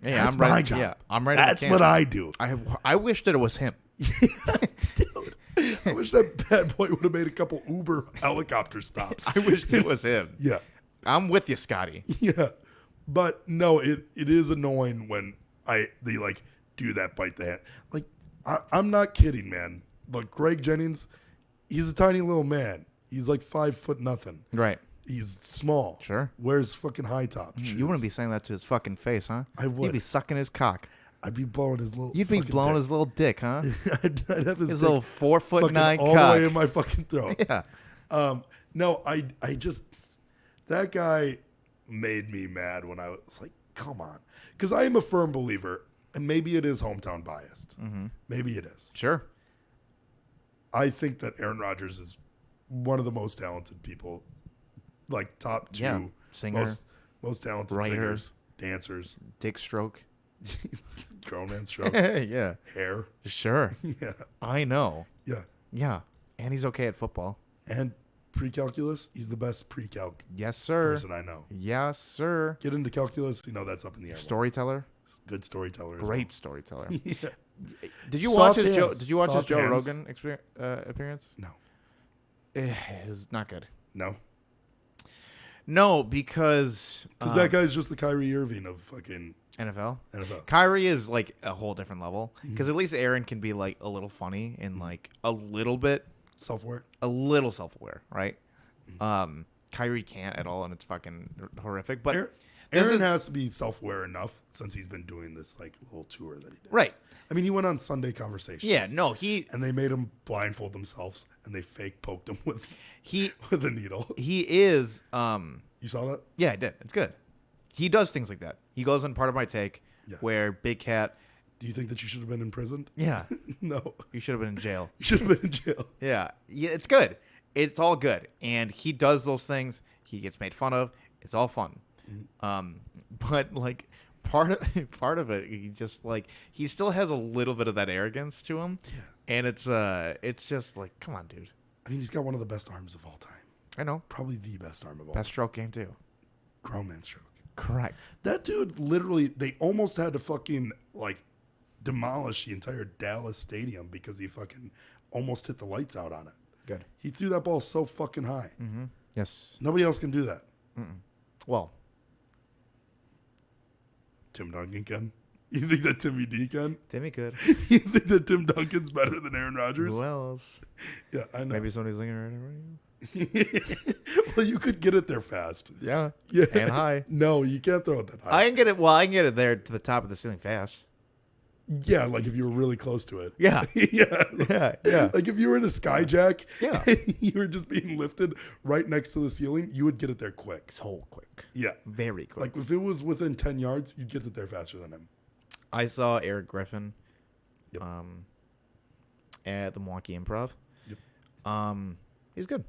that's my job. Yeah, I'm ready. That's what I do. I wish that it was him. Dude, I wish that bad boy would have made a couple Uber helicopter stops. I wish it was him. Yeah. I'm with you, Scotty. Yeah. But no, it is annoying when they like do that bite the hand. Like, I'm not kidding, man. But Greg Jennings, he's a tiny little man. He's like 5 foot nothing. Right. He's small. Sure. Wears fucking high top shoes. You wouldn't be saying that to his fucking face, huh? I would. You'd be sucking his cock. I'd be blowing his little. You'd be blowing his little dick, huh? I'd have His little 4'9" cock. all the way in my fucking throat. Yeah. No, I just that guy made me mad when I was like, come on, because I am a firm believer, and maybe it is hometown biased. Mm-hmm. Maybe it is. Sure. I think that Aaron Rodgers is one of the most talented people, like top 2 singer, most talented writer, singers, dancers, dick stroke, grown man stroke, yeah, hair, sure, yeah, I know, yeah, and he's okay at football. And pre-calculus, he's the best pre-calc Yes, sir. person I know. Yes, sir. Get into calculus, that's up in the air. Storyteller. Good storyteller. Great storyteller. Yeah. Did you watch his hands. Did you watch his Soft Joe hands. Rogan appearance? No. It was not good. No. No, because That guy's just the Kyrie Irving of fucking NFL. NFL. Kyrie is like a whole different level because at least Aaron can be like a little funny and like a little bit Self-aware. a little self-aware, right? Kyrie can't at all, and it's fucking horrific. But Aaron has to be self-aware enough since he's been doing this like little tour that he did. Right. I mean, he went on Sunday Conversations. Yeah. No. And they made him blindfold themselves, and they fake poked him with a needle. He is. You saw that? Yeah, I did. It's good. He does things like that. He goes on Part of My Take, where Big Cat. Do you think that you should have been imprisoned? Yeah. No. You should have been in jail. You should have been in jail. Yeah. Yeah. It's good. It's all good, and he does those things. He gets made fun of. It's all fun. But like part of it, he just like he still has a little bit of that arrogance to him, and it's just like, come on, dude. I mean, he's got one of the best arms of all time. I know, probably the best arm of all. Best stroke game too. Grown man stroke. Correct. That dude literally, they almost had to fucking like demolish the entire Dallas stadium because he fucking almost hit the lights out on it. Good. He threw that ball so fucking high. Mm-hmm. Yes. Nobody else can do that. Well, Tim Duncan can. You think that Timmy D can? Timmy could. You think that Tim Duncan's better than Aaron Rodgers? Who else? Yeah, I know. Maybe somebody's looking right at you. Well, you could get it there fast. Yeah. Yeah. And high. No, you can't throw it that high. I can get it. Well, I can get it there to the top of the ceiling fast. Yeah, like if you were really close to it. Yeah. Yeah. Like if you were in a skyjack, you were just being lifted right next to the ceiling, you would get it there quick. So quick. Yeah. Very quick. Like if it was within 10 yards, you'd get it there faster than him. I saw Eric Griffin at the Milwaukee Improv. Yep. He's good.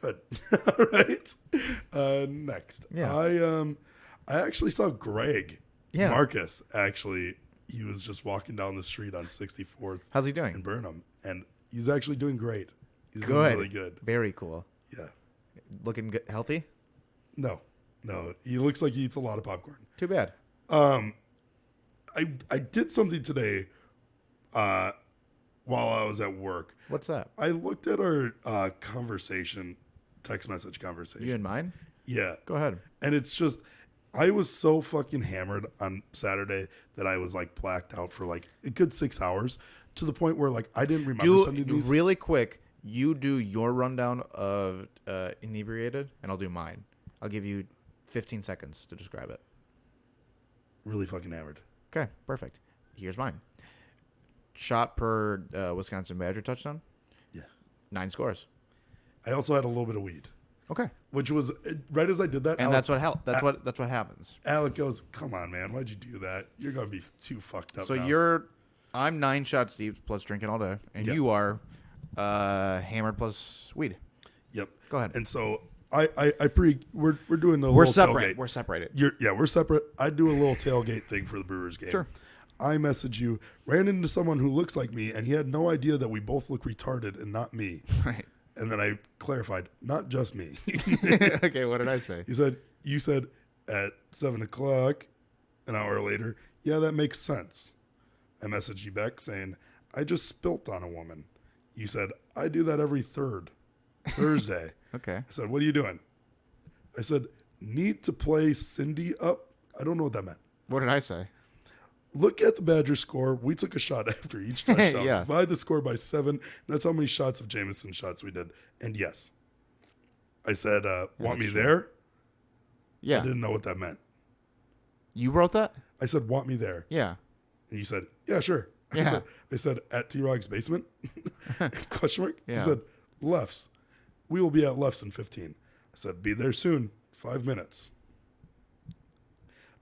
Good. All right. Next. Yeah. I actually saw Greg. Yeah. Marcus, actually, he was just walking down the street on 64th. How's he doing? In Burnham. And he's actually doing great. He's good. doing really good. Very cool. Yeah. Looking good, healthy? No. He looks like he eats a lot of popcorn. Too bad. I did something today while I was at work. What's that? I looked at our text message conversation. You and mine? Yeah. Go ahead. And it's just, I was so fucking hammered on Saturday that I was like blacked out for like a good 6 hours to the point where like I didn't remember sending these. Really quick, you do your rundown of inebriated, and I'll do mine. I'll give you 15 seconds to describe it. Really fucking hammered. Okay, perfect. Here's mine. Shot per Wisconsin Badger touchdown. Yeah. 9 scores. I also had a little bit of weed. Okay. Which was right as I did that. And that's what happens. Alec goes, "Come on, man, why'd you do that? You're gonna be too fucked up." So now. I'm 9 shots deep plus drinking all day, and you are hammered plus weed. Yep. Go ahead. And so We're doing a We're little separate. tailgate. We're separated. We're separate. I do a little tailgate thing for the Brewers game. Sure. I message you, ran into someone who looks like me, and he had no idea that we both look retarded and not me. Right. And then I clarified, not just me. Okay, what did I say? You said at 7:00, an hour later, yeah, that makes sense. I messaged you back saying, I just spilt on a woman. You said, I do that every Thursday. Okay. I said, what are you doing? I said, need to play Cindy up. I don't know what that meant. What did I say? Look at the Badgers score. We took a shot after each touchdown. Yeah. Divide the score by 7. That's how many shots of Jameson shots we did. And yes, I said, want me there? Yeah. I didn't know what that meant. You wrote that? I said, want me there? Yeah. And you said, yeah, sure. Yeah. I said at T-Rog's basement? Question mark? Yeah. He said, lefts. We will be at lefts in 15. I said, be there soon. 5 minutes.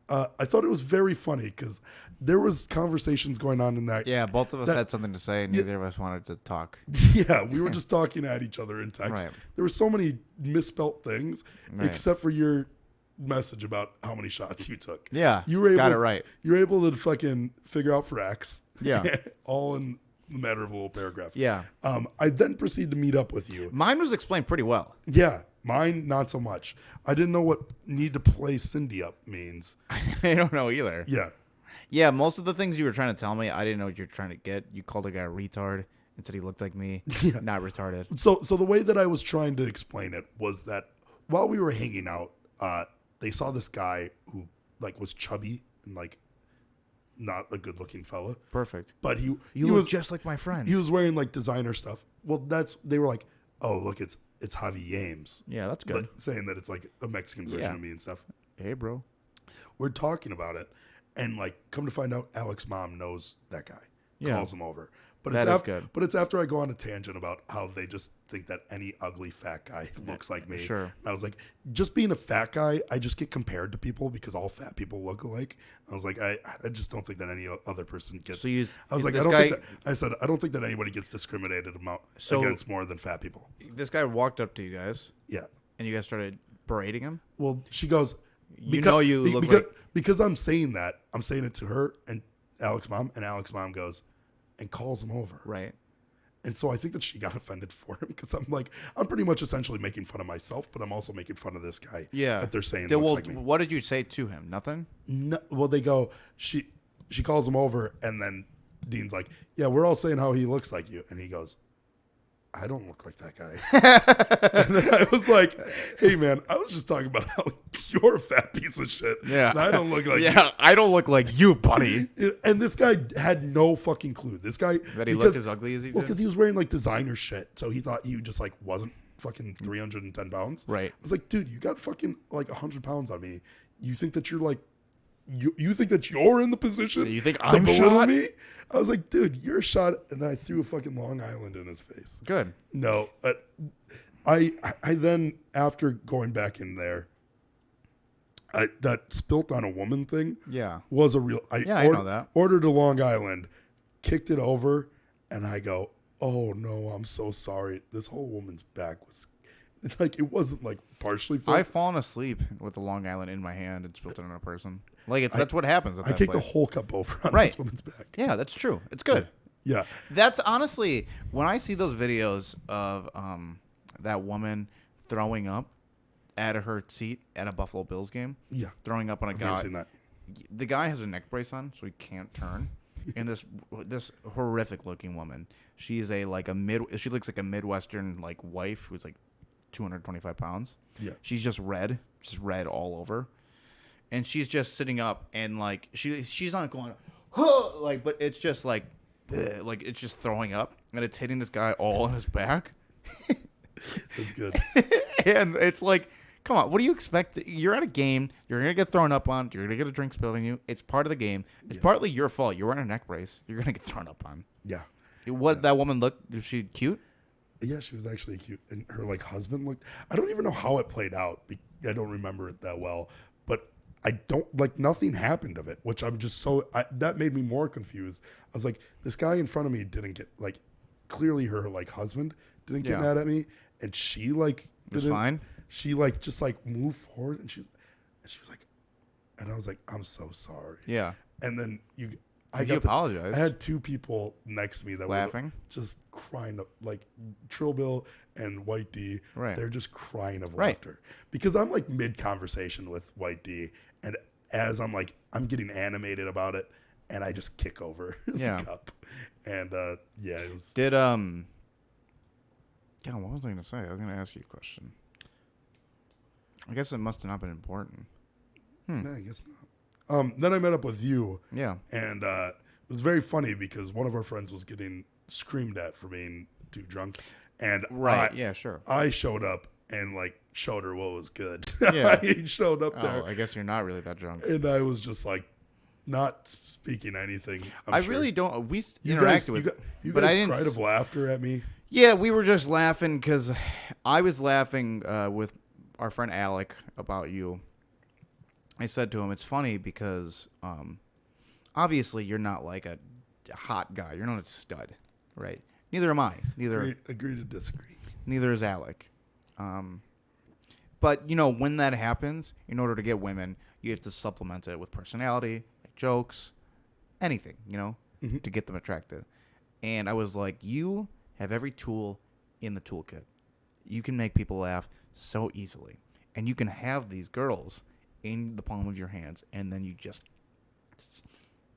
I thought it was very funny because there was conversations going on in that. Yeah, both of us had something to say. Neither of us wanted to talk. Yeah, we were just talking at each other in text. Right. There were so many misspelt things, except for your message about how many shots you took. Yeah, you were able, got it right. You were able to fucking figure out fracks. Yeah. All in the matter of a little paragraph. Yeah. I then proceeded to meet up with you. Mine was explained pretty well. Yeah. Mine, not so much. I didn't know what need to play Cindy up means. I don't know either. Yeah. Yeah, most of the things you were trying to tell me, I didn't know what you were trying to get. You called a guy a retard and said he looked like me. Yeah. Not retarded. So the way that I was trying to explain it was that while we were hanging out, they saw this guy who like was chubby and like not a good looking fella. Perfect. But you he look was just like my friend. He was wearing like designer stuff. Well, they were like, oh, look, it's Javi Yames. Yeah, that's good. But saying that it's like a Mexican version of me and stuff. Hey, bro. We're talking about it, and like, come to find out, Alex's mom knows that guy. Calls him over. But it's after I go on a tangent about how they just think that any ugly fat guy looks like me. Sure. And I was like, just being a fat guy, I just get compared to people because all fat people look alike. I was like, I just don't think that any other person gets. So I don't think that anybody gets discriminated against more than fat people. This guy walked up to you guys. Yeah. And you guys started berating him? Well, she goes, because I'm saying that, I'm saying it to her and Alex's mom, and Alex's mom goes and calls him over. Right. And so I think that she got offended for him because I'm pretty much essentially making fun of myself, but I'm also making fun of this guy. Yeah. That they're saying looks like me. What did you say to him? Nothing? No, well, they go, she calls him over, and then Dean's like, yeah, we're all saying how he looks like you. And he goes, I don't look like that guy. And then I was like, hey, man, I was just talking about how you're a fat piece of shit. Yeah. And I don't look like you. Yeah, I don't look like you, buddy. And this guy had no fucking clue. This guy. That he looked as ugly as he did? Well, because he was wearing like designer shit. So he thought he just like wasn't fucking 310 pounds. Right. I was like, dude, you got fucking like 100 pounds on me. You think that you're like, you think that you're in the position? You think to I'm shot? Me? I was like, dude, you're shot. And then I threw a fucking Long Island in his face. Good. No. I then, after going back in there, that spilt on a woman thing was a real... I know that. Ordered a Long Island, kicked it over, and I go, oh, no, I'm so sorry. This whole woman's back was... Like, it wasn't, like, partially filled. I've fallen asleep with the Long Island in my hand and spilled it on a person. Like, that's what happens at that I kicked place. the whole cup over on this woman's back. Yeah, that's true. It's good. Yeah. That's honestly, when I see those videos of that woman throwing up at her seat at a Buffalo Bills game. Yeah. Throwing up on a guy. I've seen that. The guy has a neck brace on, so he can't turn. And this horrific looking woman. She's she looks like a Midwestern like wife who's like 225 pounds. Yeah. She's just red all over. And she's just sitting up and like she's not going like, but it's just like it's just throwing up and it's hitting this guy all on his back. That's good. And it's like, come on, what do you expect? You're at a game, you're gonna get thrown up on, you're gonna get a drink spilled on you. It's part of the game. It's partly your fault. You're wearing a neck brace. You're gonna get thrown up on. Yeah. That woman look? Was she cute? Yeah, she was actually cute, and her like husband looked. I don't even know how it played out. I don't remember it that well, but I don't like nothing happened of it, which I'm just that made me more confused. I was like, this guy in front of me didn't get like, clearly her like husband didn't get mad at me, and she like was fine. she like just like moved forward and she was like, and I was like, I'm so sorry. Yeah. And then you apologized. I had two people next to me that laughing, were just crying, like Trill Bill and White D. Right. They're just crying of laughter because I'm like mid conversation with White D, and as I'm like, I'm getting animated about it, and I just kick over the cup, and it was. Did what was I going to say? I was going to ask you a question. I guess it must have not been important. No, I guess not. Then I met up with you. Yeah. And it was very funny because one of our friends was getting screamed at for being too drunk. And I showed up and like showed her what was good. Yeah. I showed up there. I guess you're not really that drunk. And I was just like not speaking anything. I really don't. We interacted with you but guys I didn't cried of laughter at me. Yeah, we were just laughing because I was laughing with our friend Alec about you. I said to him, it's funny because obviously you're not like a hot guy. You're not a stud, right? Neither am I. Agree to disagree. Neither is Alec. But, when that happens, in order to get women, you have to supplement it with personality, like jokes, anything, to get them attracted. And I was like, you have every tool in the toolkit. You can make people laugh so easily. And you can have these girls in the palm of your hands, and then you just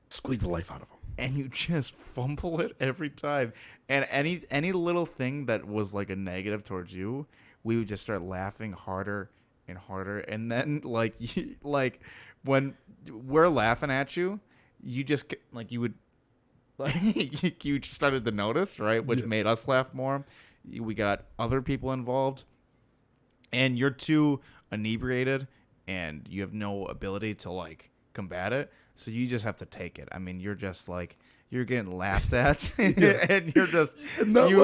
squeeze the life out of them, and you just fumble it every time. And any little thing that was like a negative towards you, we would just start laughing harder and harder. And then like when we're laughing at you, you just like you would like you started to notice, right? Which made us laugh more. We got other people involved, and you're too inebriated. And you have no ability to like combat it, so you just have to take it. I mean, you're just like you're getting laughed at, and you're just it's not you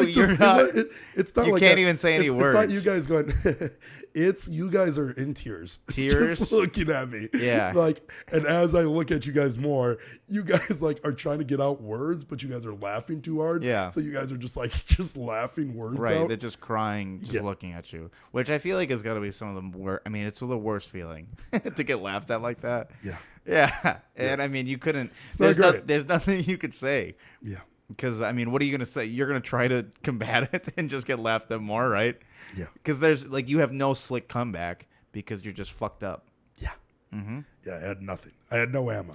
like can't even say any words. It's not you guys going. It's you guys are in tears, just looking at me. Yeah, like, and as I look at you guys more, you guys like are trying to get out words, but you guys are laughing too hard. Yeah, so you guys are just like just laughing words. Right, out. They're just crying, just looking at you, which I feel like is gotta be some of the worst. I mean, it's the worst feeling to get laughed at like that. Yeah. Yeah, and I mean, you couldn't. There's nothing you could say. Yeah, because I mean, what are you gonna say? You're gonna try to combat it and just get laughed at more, right? Yeah, because there's like you have no slick comeback because you're just fucked up. Yeah. Mm-hmm. Yeah, I had nothing. I had no ammo.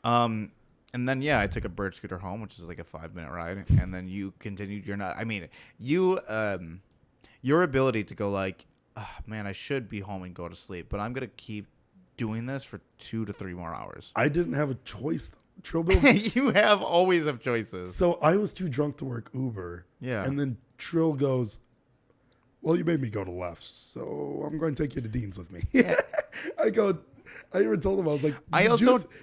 And then I took a bird scooter home, which is like a 5-minute ride, and then you continued. You're not. I mean, your ability to go like, oh, man, I should be home and go to sleep, but I'm gonna keep doing this for 2 to 3 more hours. I didn't have a choice. Trill Bill. You always have choices. So I was too drunk to work Uber. Yeah. And then Trill goes, well, you made me go to left, so I'm going to take you to Dean's with me. Yeah. I even told him, I was like,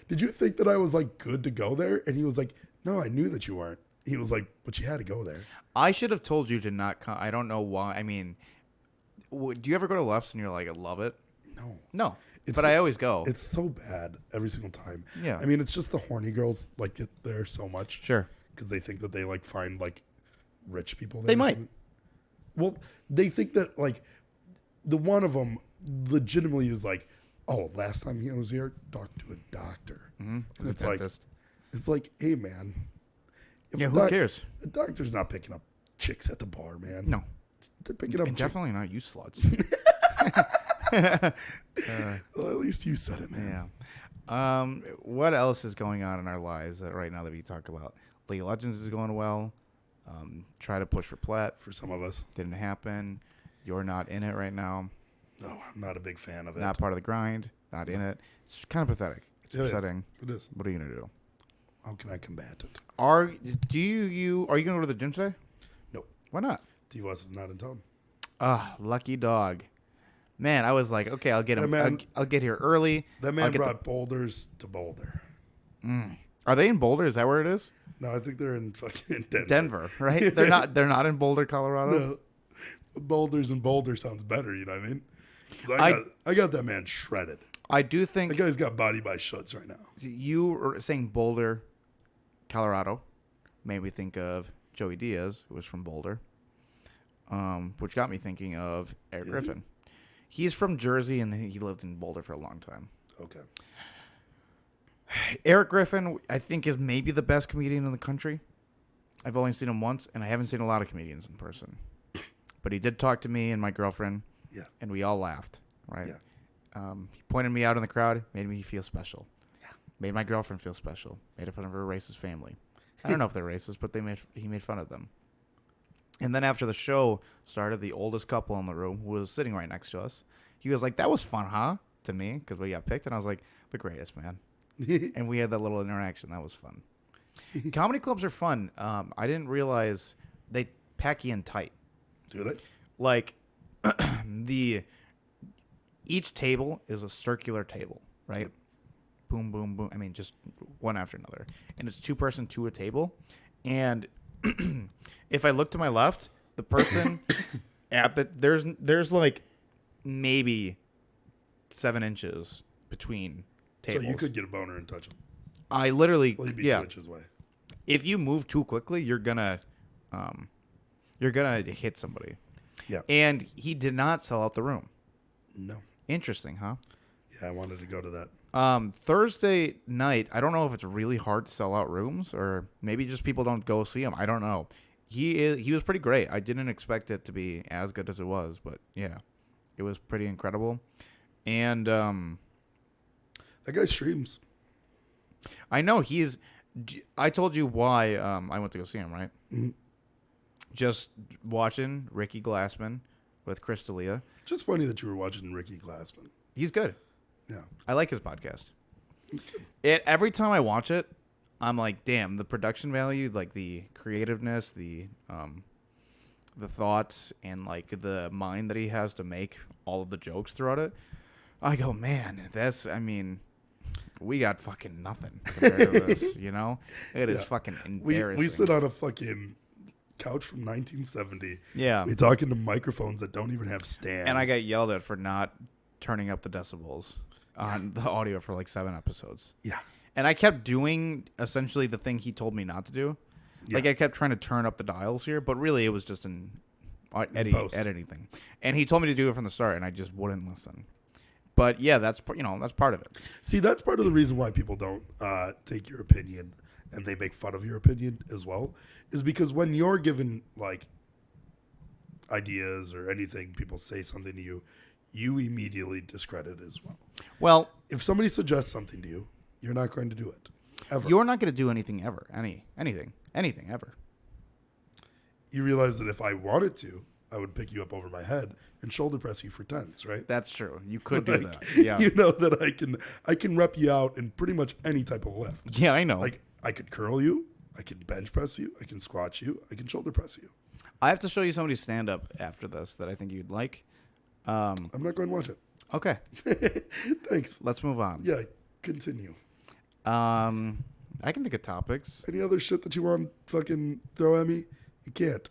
did you think that I was like good to go there? And he was like, no, I knew that you weren't. He was like, but you had to go there. I should have told you to not come. I don't know why. I mean, do you ever go to lefts and you're like, I love it? No. But I always go. It's so bad every single time. Yeah. I mean, it's just the horny girls like get there so much. Sure. Because they think that they like find like rich people there. They might. Well, they think that like the one of them legitimately is like, oh, last time he was here, talked to a doctor. Mm-hmm. It's like, hey man. Who cares? The doctor's not picking up chicks at the bar, man. No. They're picking up definitely not you sluts. Well, at least you said it, man. Yeah. What else is going on in our lives right now that we talk about? League of Legends is going well. Try to push for plat. For some of us. Didn't happen. You're not in it right now. No, I'm not a big fan of it. Not part of the grind. Not in it. It's kind of pathetic. It's upsetting. It is. What are you going to do? How can I combat it? Are you going to go to the gym today? No. Why not? T-West is not in town. Lucky dog. Man, I was like, okay, I'll get him. I'll get here early. That man brought boulders to Boulder. Are they in Boulder? Is that where it is? No, I think they're in fucking Denver. Denver, right? They're not in Boulder, Colorado. No. Boulders and Boulder sounds better. You know what I mean? I got that man shredded. I do think that guy's got body by Schutz right now. You were saying Boulder, Colorado, made me think of Joey Diaz, who was from Boulder, which got me thinking of Eric Griffin. He's from Jersey, and he lived in Boulder for a long time. Okay. Eric Griffin, I think, is maybe the best comedian in the country. I've only seen him once, and I haven't seen a lot of comedians in person. But he did talk to me and my girlfriend, and we all laughed, right? Yeah. He pointed me out in the crowd, made me feel special. Yeah. Made my girlfriend feel special. Made fun of her racist family. I don't know if they're racist, but he made fun of them. And then after the show started, the oldest couple in the room, who was sitting right next to us, he was like, "That was fun, huh?" to me, because we got picked. And I was like, "The greatest, man." And we had that little interaction. That was fun. Comedy clubs are fun. I didn't realize they pack you in tight. Do they? Like, each table is a circular table, right? Yep. Boom, boom, boom. I mean, just one after another. And it's 2-person to a table. And if I look to my left, the person there's like maybe 7 inches between tables. So you could get a boner and touch him. I literally, Well, you'd be 2 inches away. If you move too quickly, you're gonna hit somebody. Yeah. And he did not sell out the room. No. Interesting, huh? Yeah, I wanted to go to that. Thursday night, I don't know if it's really hard to sell out rooms or maybe just people don't go see him. I don't know. He was pretty great. I didn't expect it to be as good as it was, but yeah, it was pretty incredible. And that guy streams. I know I told you why I went to go see him, right? Mm-hmm. Just watching Ricky Glassman with Chris D'Elia. Just funny that you were watching Ricky Glassman. He's good. Yeah. I like his podcast. Every time I watch it, I'm like, damn, the production value, like the creativeness, the thoughts, and like the mind that he has to make all of the jokes throughout it. I go, man, we got fucking nothing compared to this, you know? It is fucking embarrassing. We sit on a fucking couch from 1970. Yeah. We talk into microphones that don't even have stands. And I got yelled at for not turning up the decibels on the audio for like 7 episodes. Yeah. And I kept doing essentially the thing he told me not to do. Yeah. Like I kept trying to turn up the dials here, but really it was just an editing thing. And he told me to do it from the start, and I just wouldn't listen. But yeah, that's part of it. See, that's part of the reason why people don't take your opinion and they make fun of your opinion as well, is because when you're given like ideas or anything, people say something to you, you immediately discredit it as well. Well, if somebody suggests something to you, you're not going to do it ever. You're not going to do anything ever. Anything ever. You realize that if I wanted to, I would pick you up over my head and shoulder press you for tens, right? That's true. You could do that. Yeah. You know that I can rep you out in pretty much any type of lift. Yeah, I know. Like I could curl you, I can bench press you, I can squat you, I can shoulder press you. I have to show you somebody's stand up after this that I think you'd like. I'm not going to watch it. Okay. Thanks. Let's move on. Yeah, continue. I can think of topics. Any other shit that you want to fucking throw at me? You can't.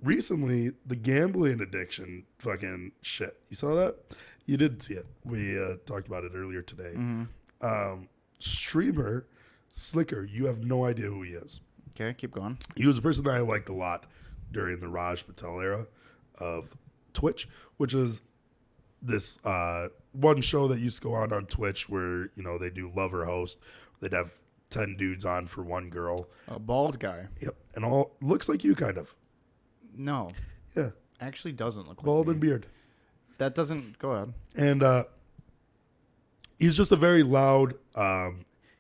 Recently, the gambling addiction fucking shit. You saw that? You did see it. We talked about it earlier today. Mm-hmm. Streamer Slicker, you have no idea who he is. Okay, keep going. He was a person that I liked a lot during the Raj Patel era of Twitch, which is this one show that used to go on Twitch where, you know, they do lover host. They'd have 10 dudes on for one girl. A bald guy. Yep. And all looks like you kind of. No. Yeah. Actually doesn't look like bald me. and beard. That doesn't go ahead. And he's just a very loud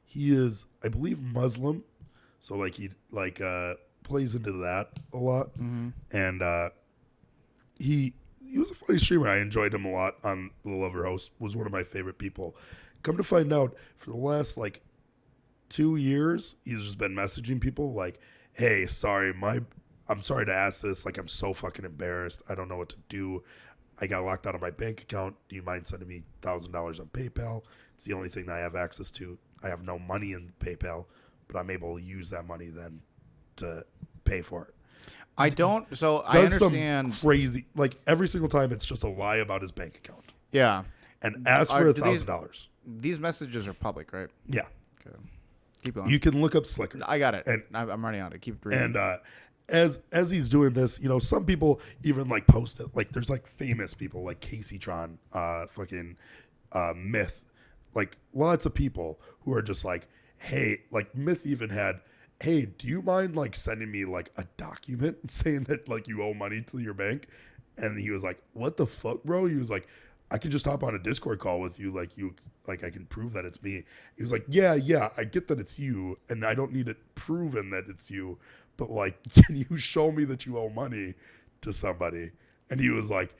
he is, I believe, Muslim. So like he plays into that a lot. Mm-hmm. And he was a funny streamer. I enjoyed him a lot on The Lover Host. Was one of my favorite people. Come to find out, for the last like 2 years, he's just been messaging people like, "Hey, I'm sorry to ask this. Like, I'm so fucking embarrassed. I don't know what to do. I got locked out of my bank account. Do you mind sending me $1,000 on PayPal? It's the only thing that I have access to. I have no money in PayPal, but I'm able to use that money then to pay for it." I understand. Some crazy, like every single time it's just a lie about his bank account. Yeah. And ask for $1,000. These messages are public, right? Yeah. Okay. Keep going. You can look up Slicker. I got it. And I'm already on it. Keep reading. And as he's doing this, you know, some people even like post it. Like there's like famous people like Casey Tron, fucking Myth, like lots of people who are just like, hey, like Myth even had, hey, do you mind like sending me like a document saying that like you owe money to your bank? And he was like, what the fuck, bro? He was like, I can just hop on a Discord call with you. Like I can prove that it's me. He was like, yeah, I get that it's you. And I don't need it proven that it's you. But like, can you show me that you owe money to somebody? And he was like,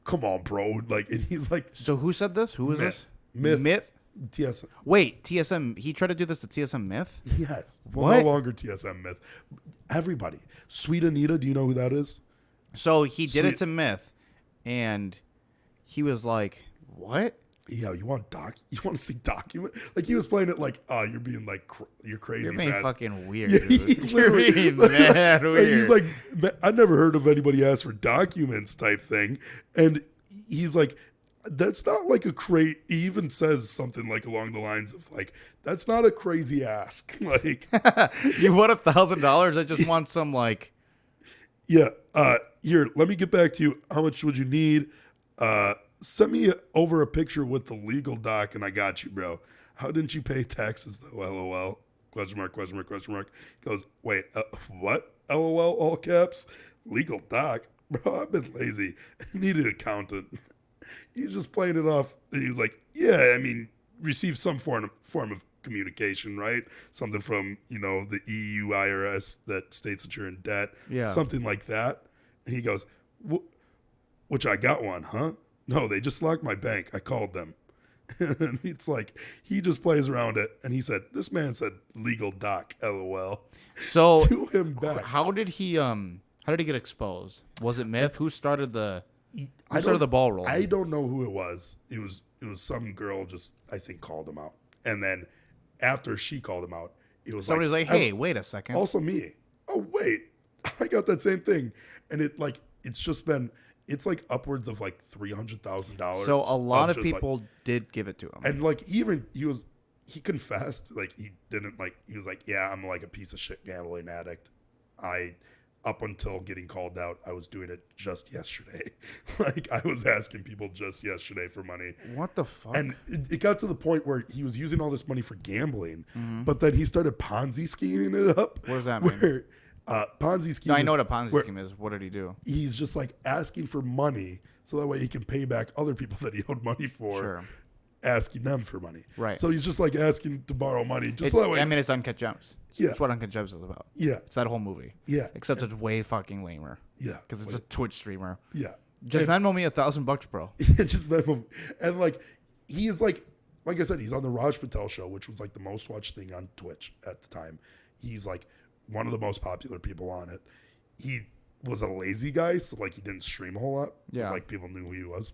come on, bro. Like, and he's like, so who said this? Who was this? Myth. TSM. Wait, TSM. He tried to do this to TSM Myth? Yes. Well, no longer TSM Myth. Everybody. Sweet Anita, do you know who that is? So he did it to Myth, and he was like, what? Yeah, you want to see document? Like he was playing it like, oh, you're being like, you're crazy. You're being fucking weird. Yeah, Dude. You're being mad weird. He's like, I never heard of anybody ask for documents type thing. And he's like, that's not like a crazy, he even says something like along the lines of like, that's not a crazy ask. Like, you want $1,000? I just want some like. Yeah. Here, let me get back to you. How much would you need? Send me over a picture with the legal doc and I got you, bro. How didn't you pay taxes though? LOL. Question mark. He goes, wait, what? LOL, all caps. Legal doc? Bro, I've been lazy. I need an accountant. He's just playing it off. And he was like, yeah, I mean, receive some form of communication, right? Something from, you know, the EU IRS that states that you're in debt. Yeah. Something like that. And he goes, which I got one, huh? No, they just locked my bank. I called them. And it's like, he just plays around it. And he said, this man said legal doc, LOL. So to him back. How did he get exposed? Was it Myth? Who started the ball rolling? I don't know who it was. It was some girl just, I think, called him out. And then after she called him out, it was somebody's like, hey, wait a second. Also me. Oh, wait. I got that same thing. And it's like upwards of like $300,000. So a lot of people did give it to him. And like even he confessed, like he was like, yeah, I'm like a piece of shit gambling addict. Up until getting called out, I was doing it just yesterday. Like I was asking people just yesterday for money. What the fuck? And it got to the point where he was using all this money for gambling, but then he started Ponzi scheming it up. What does that mean? Ponzi scheme. No, I know what a Ponzi scheme is. What did he do? He's just like asking for money so that way he can pay back other people that he owed money for. Sure. Asking them for money. Right. So he's just like asking to borrow money. So that way. I mean, it's Uncut Gems. Yeah. That's what Uncut Gems is about. Yeah. It's that whole movie. Yeah. Except it's way fucking lamer. Yeah. Because it's a Twitch streamer. Yeah. Just Venmo me $1,000, bro. Just Venmo. And like, he's like I said, he's on the Raj Patel show, which was like the most watched thing on Twitch at the time. He's like one of the most popular people on it. He was a lazy guy, so like he didn't stream a whole lot. Yeah. Like people knew who he was.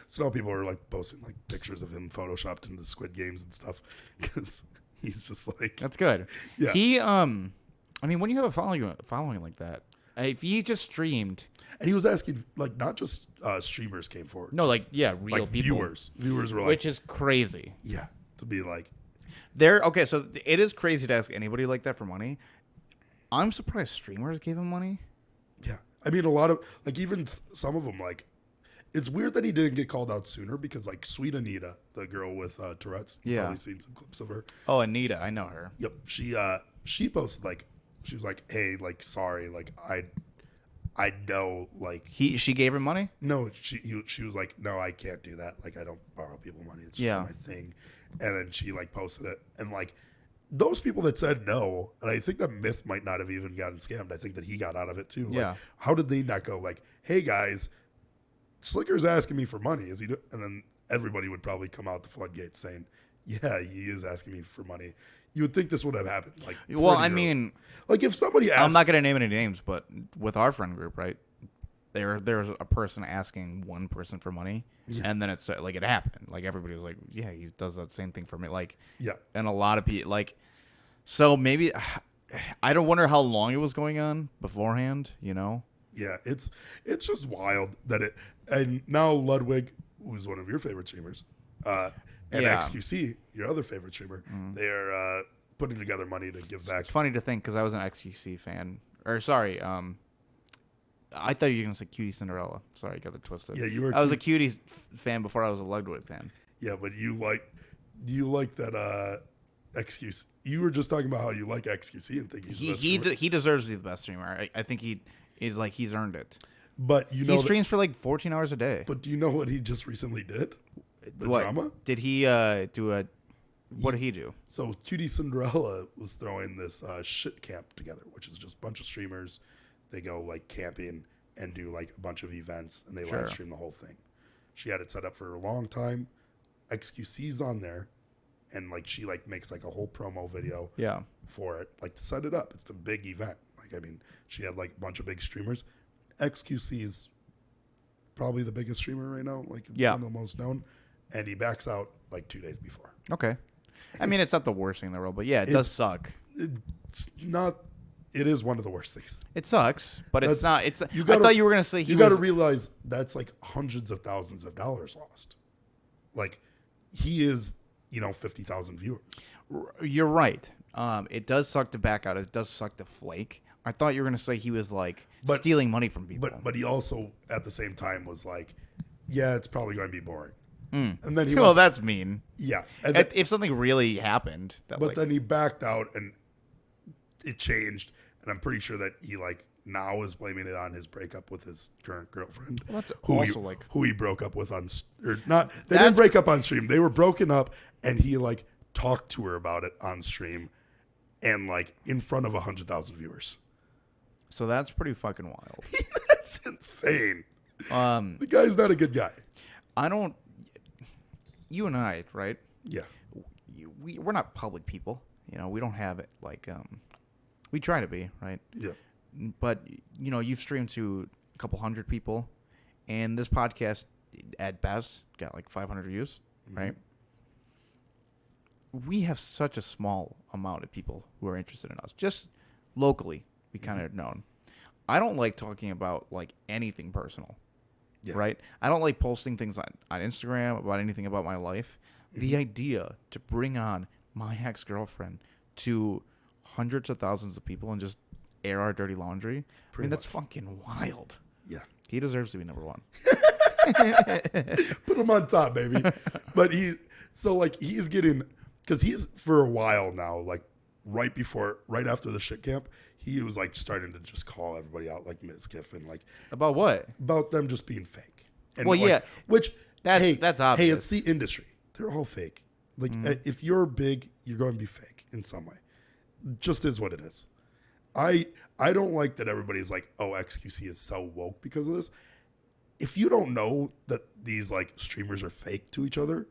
So now people are like posting like pictures of him photoshopped into Squid Games and stuff because he's just like, that's good. Yeah. He I mean, when you have a following like that, if he just streamed, and he was asking like not just streamers came forward. no, like real like people, viewers were like, which is crazy. Yeah, to be like, Okay, so it is crazy to ask anybody like that for money. I'm surprised streamers gave him money. Yeah, I mean a lot of like even some of them like. It's weird that he didn't get called out sooner because, like, Sweet Anita, the girl with Tourette's, you've probably seen some clips of her. Oh, Anita, I know her. Yep, she posted like, she was like, "Hey, like, sorry, like, I know, like." She gave him money? No, she was like, "No, I can't do that. Like, I don't borrow people money. It's just my thing." And then she like posted it, and like those people that said no, and I think that Myth might not have even gotten scammed. I think that he got out of it too. Yeah. Like, how did they not go like, "Hey guys, Slicker's asking me for money. Is he?" And then everybody would probably come out the floodgates saying, "Yeah, he is asking me for money." You would think this would have happened. Like, well, I mean, like if somebody asked, I'm not going to name any names, but with our friend group, right? There's a person asking one person for money, and then it's like it happened. Like everybody was like, "Yeah, he does that same thing for me." Like, yeah, and a lot of people like, so maybe I don't wonder how long it was going on beforehand. You know? Yeah, it's just wild that it. And now Ludwig, who's one of your favorite streamers, and XQC, your other favorite streamer, they're putting together money to give back. It's funny to think because I was an XQC fan. Or sorry, I thought you were gonna say Cutie Cinderella. Sorry, I got it twisted. Yeah, you were. I was a Cutie fan before I was a Ludwig fan. Yeah, but do you like that XQC? You were just talking about how you like XQC and think he's the best streamer. He deserves to be the best streamer. I think he's earned it. But he streams for like 14 hours a day. But do you know what he just recently did? The what? drama? Did he do a? What did he do? So Cutie Cinderella was throwing this shit camp together, which is just a bunch of streamers. They go like camping and do like a bunch of events, and they live stream the whole thing. She had it set up for a long time. XQC's on there, and like she like makes like a whole promo video for it, like to set it up. It's a big event. Like I mean, she had like a bunch of big streamers. XQC's probably the biggest streamer right now, like one of the most known, and he backs out like 2 days before. Okay. I mean, it's not the worst thing in the world, but yeah, it does suck. It's not. It is one of the worst things. It sucks, but it's not. I thought you were gonna say you got to realize that's like hundreds of thousands of dollars lost. Like he is, 50,000 viewers. You're right. It does suck to back out. It does suck to flake. I thought you were gonna say he was like stealing money from people. But he also at the same time was like, yeah, it's probably going to be boring. And then that's mean. Yeah. If something really happened, then he backed out and it changed, and I'm pretty sure that he like now is blaming it on his breakup with his current girlfriend, who he broke up with or not. They didn't break up on stream. They were broken up, and he like talked to her about it on stream, and like in front of 100,000 viewers. So that's pretty fucking wild. That's insane. The guy's not a good guy. You and I, right? Yeah. We're not public people. We don't have it like we try to be, right? Yeah. But you've streamed to a couple hundred people, and this podcast at best got like 500 views, right? We have such a small amount of people who are interested in us. Just locally, we kind of known. I don't like talking about like anything personal, right? I don't like posting things on Instagram about anything about my life. The idea to bring on my ex-girlfriend to hundreds of thousands of people and just air our dirty laundry, that's fucking wild. Yeah. He deserves to be number one. Put him on top, baby. But he's getting, because he's for a while now, like right after the shit camp, he was like starting to just call everybody out, like Ms. Griffin, like about what? About them just being fake. And which that's obvious. Hey, it's the industry. They're all fake. Like if you're big, you're going to be fake in some way. Just is what it is. I don't like that everybody's like, oh, XQC is so woke because of this. If you don't know that these like streamers are fake to each other,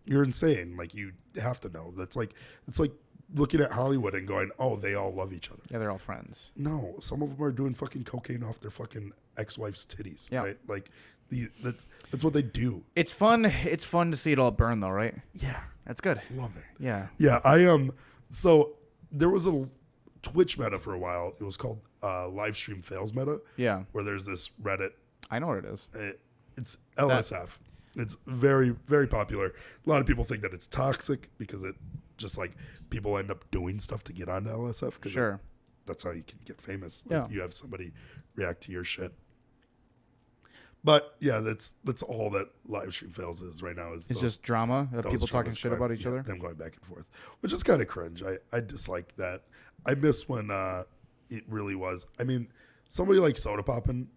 you're insane. Like you have to know. It's like looking at Hollywood and going, oh, they all love each other. Yeah, they're all friends. No, some of them are doing fucking cocaine off their fucking ex-wife's titties. Yeah. Right? Like that's what they do. It's fun. It's fun to see it all burn though, right? Yeah. That's good. Love it. Yeah. Yeah. I am. So there was a Twitch meta for a while. It was called live stream fails meta. Yeah. Where there's this Reddit. I know what it is. It's LSF. It's very, very popular. A lot of people think that it's toxic because it just like people end up doing stuff to get onto LSF. Sure. That's how you can get famous. Like you have somebody react to your shit. But yeah, that's all that live stream fails is right now. It's just drama of people talking shit about each other. Them going back and forth, which is kind of cringe. I dislike that. I miss when it really was. I mean, somebody like Soda Poppin',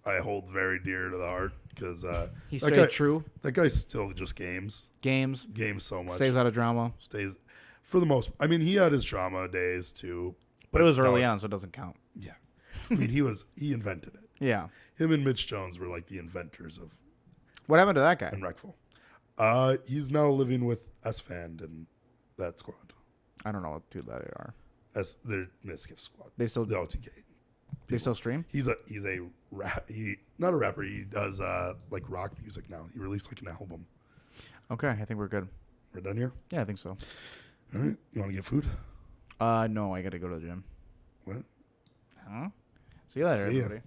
I hold very dear to the heart because he stayed true. That guy still just games so much. Stays out of drama. Stays for the most. I mean, he had his drama days too, but it was early on, so it doesn't count. Yeah, I mean, he invented it. Yeah. Him and Mitch Jones were like the inventors of. What happened to that guy? And Wreckful. He's now living with S-Fand and that squad. I don't know what dude that they are. They're Misgift squad. They still the OTK. They still stream? He's a not a rapper. He does like rock music now. He released like an album. Okay, I think we're good. We're done here? Yeah, I think so. All right. You want to get food? No, I got to go to the gym. What? Huh? See you later, everybody.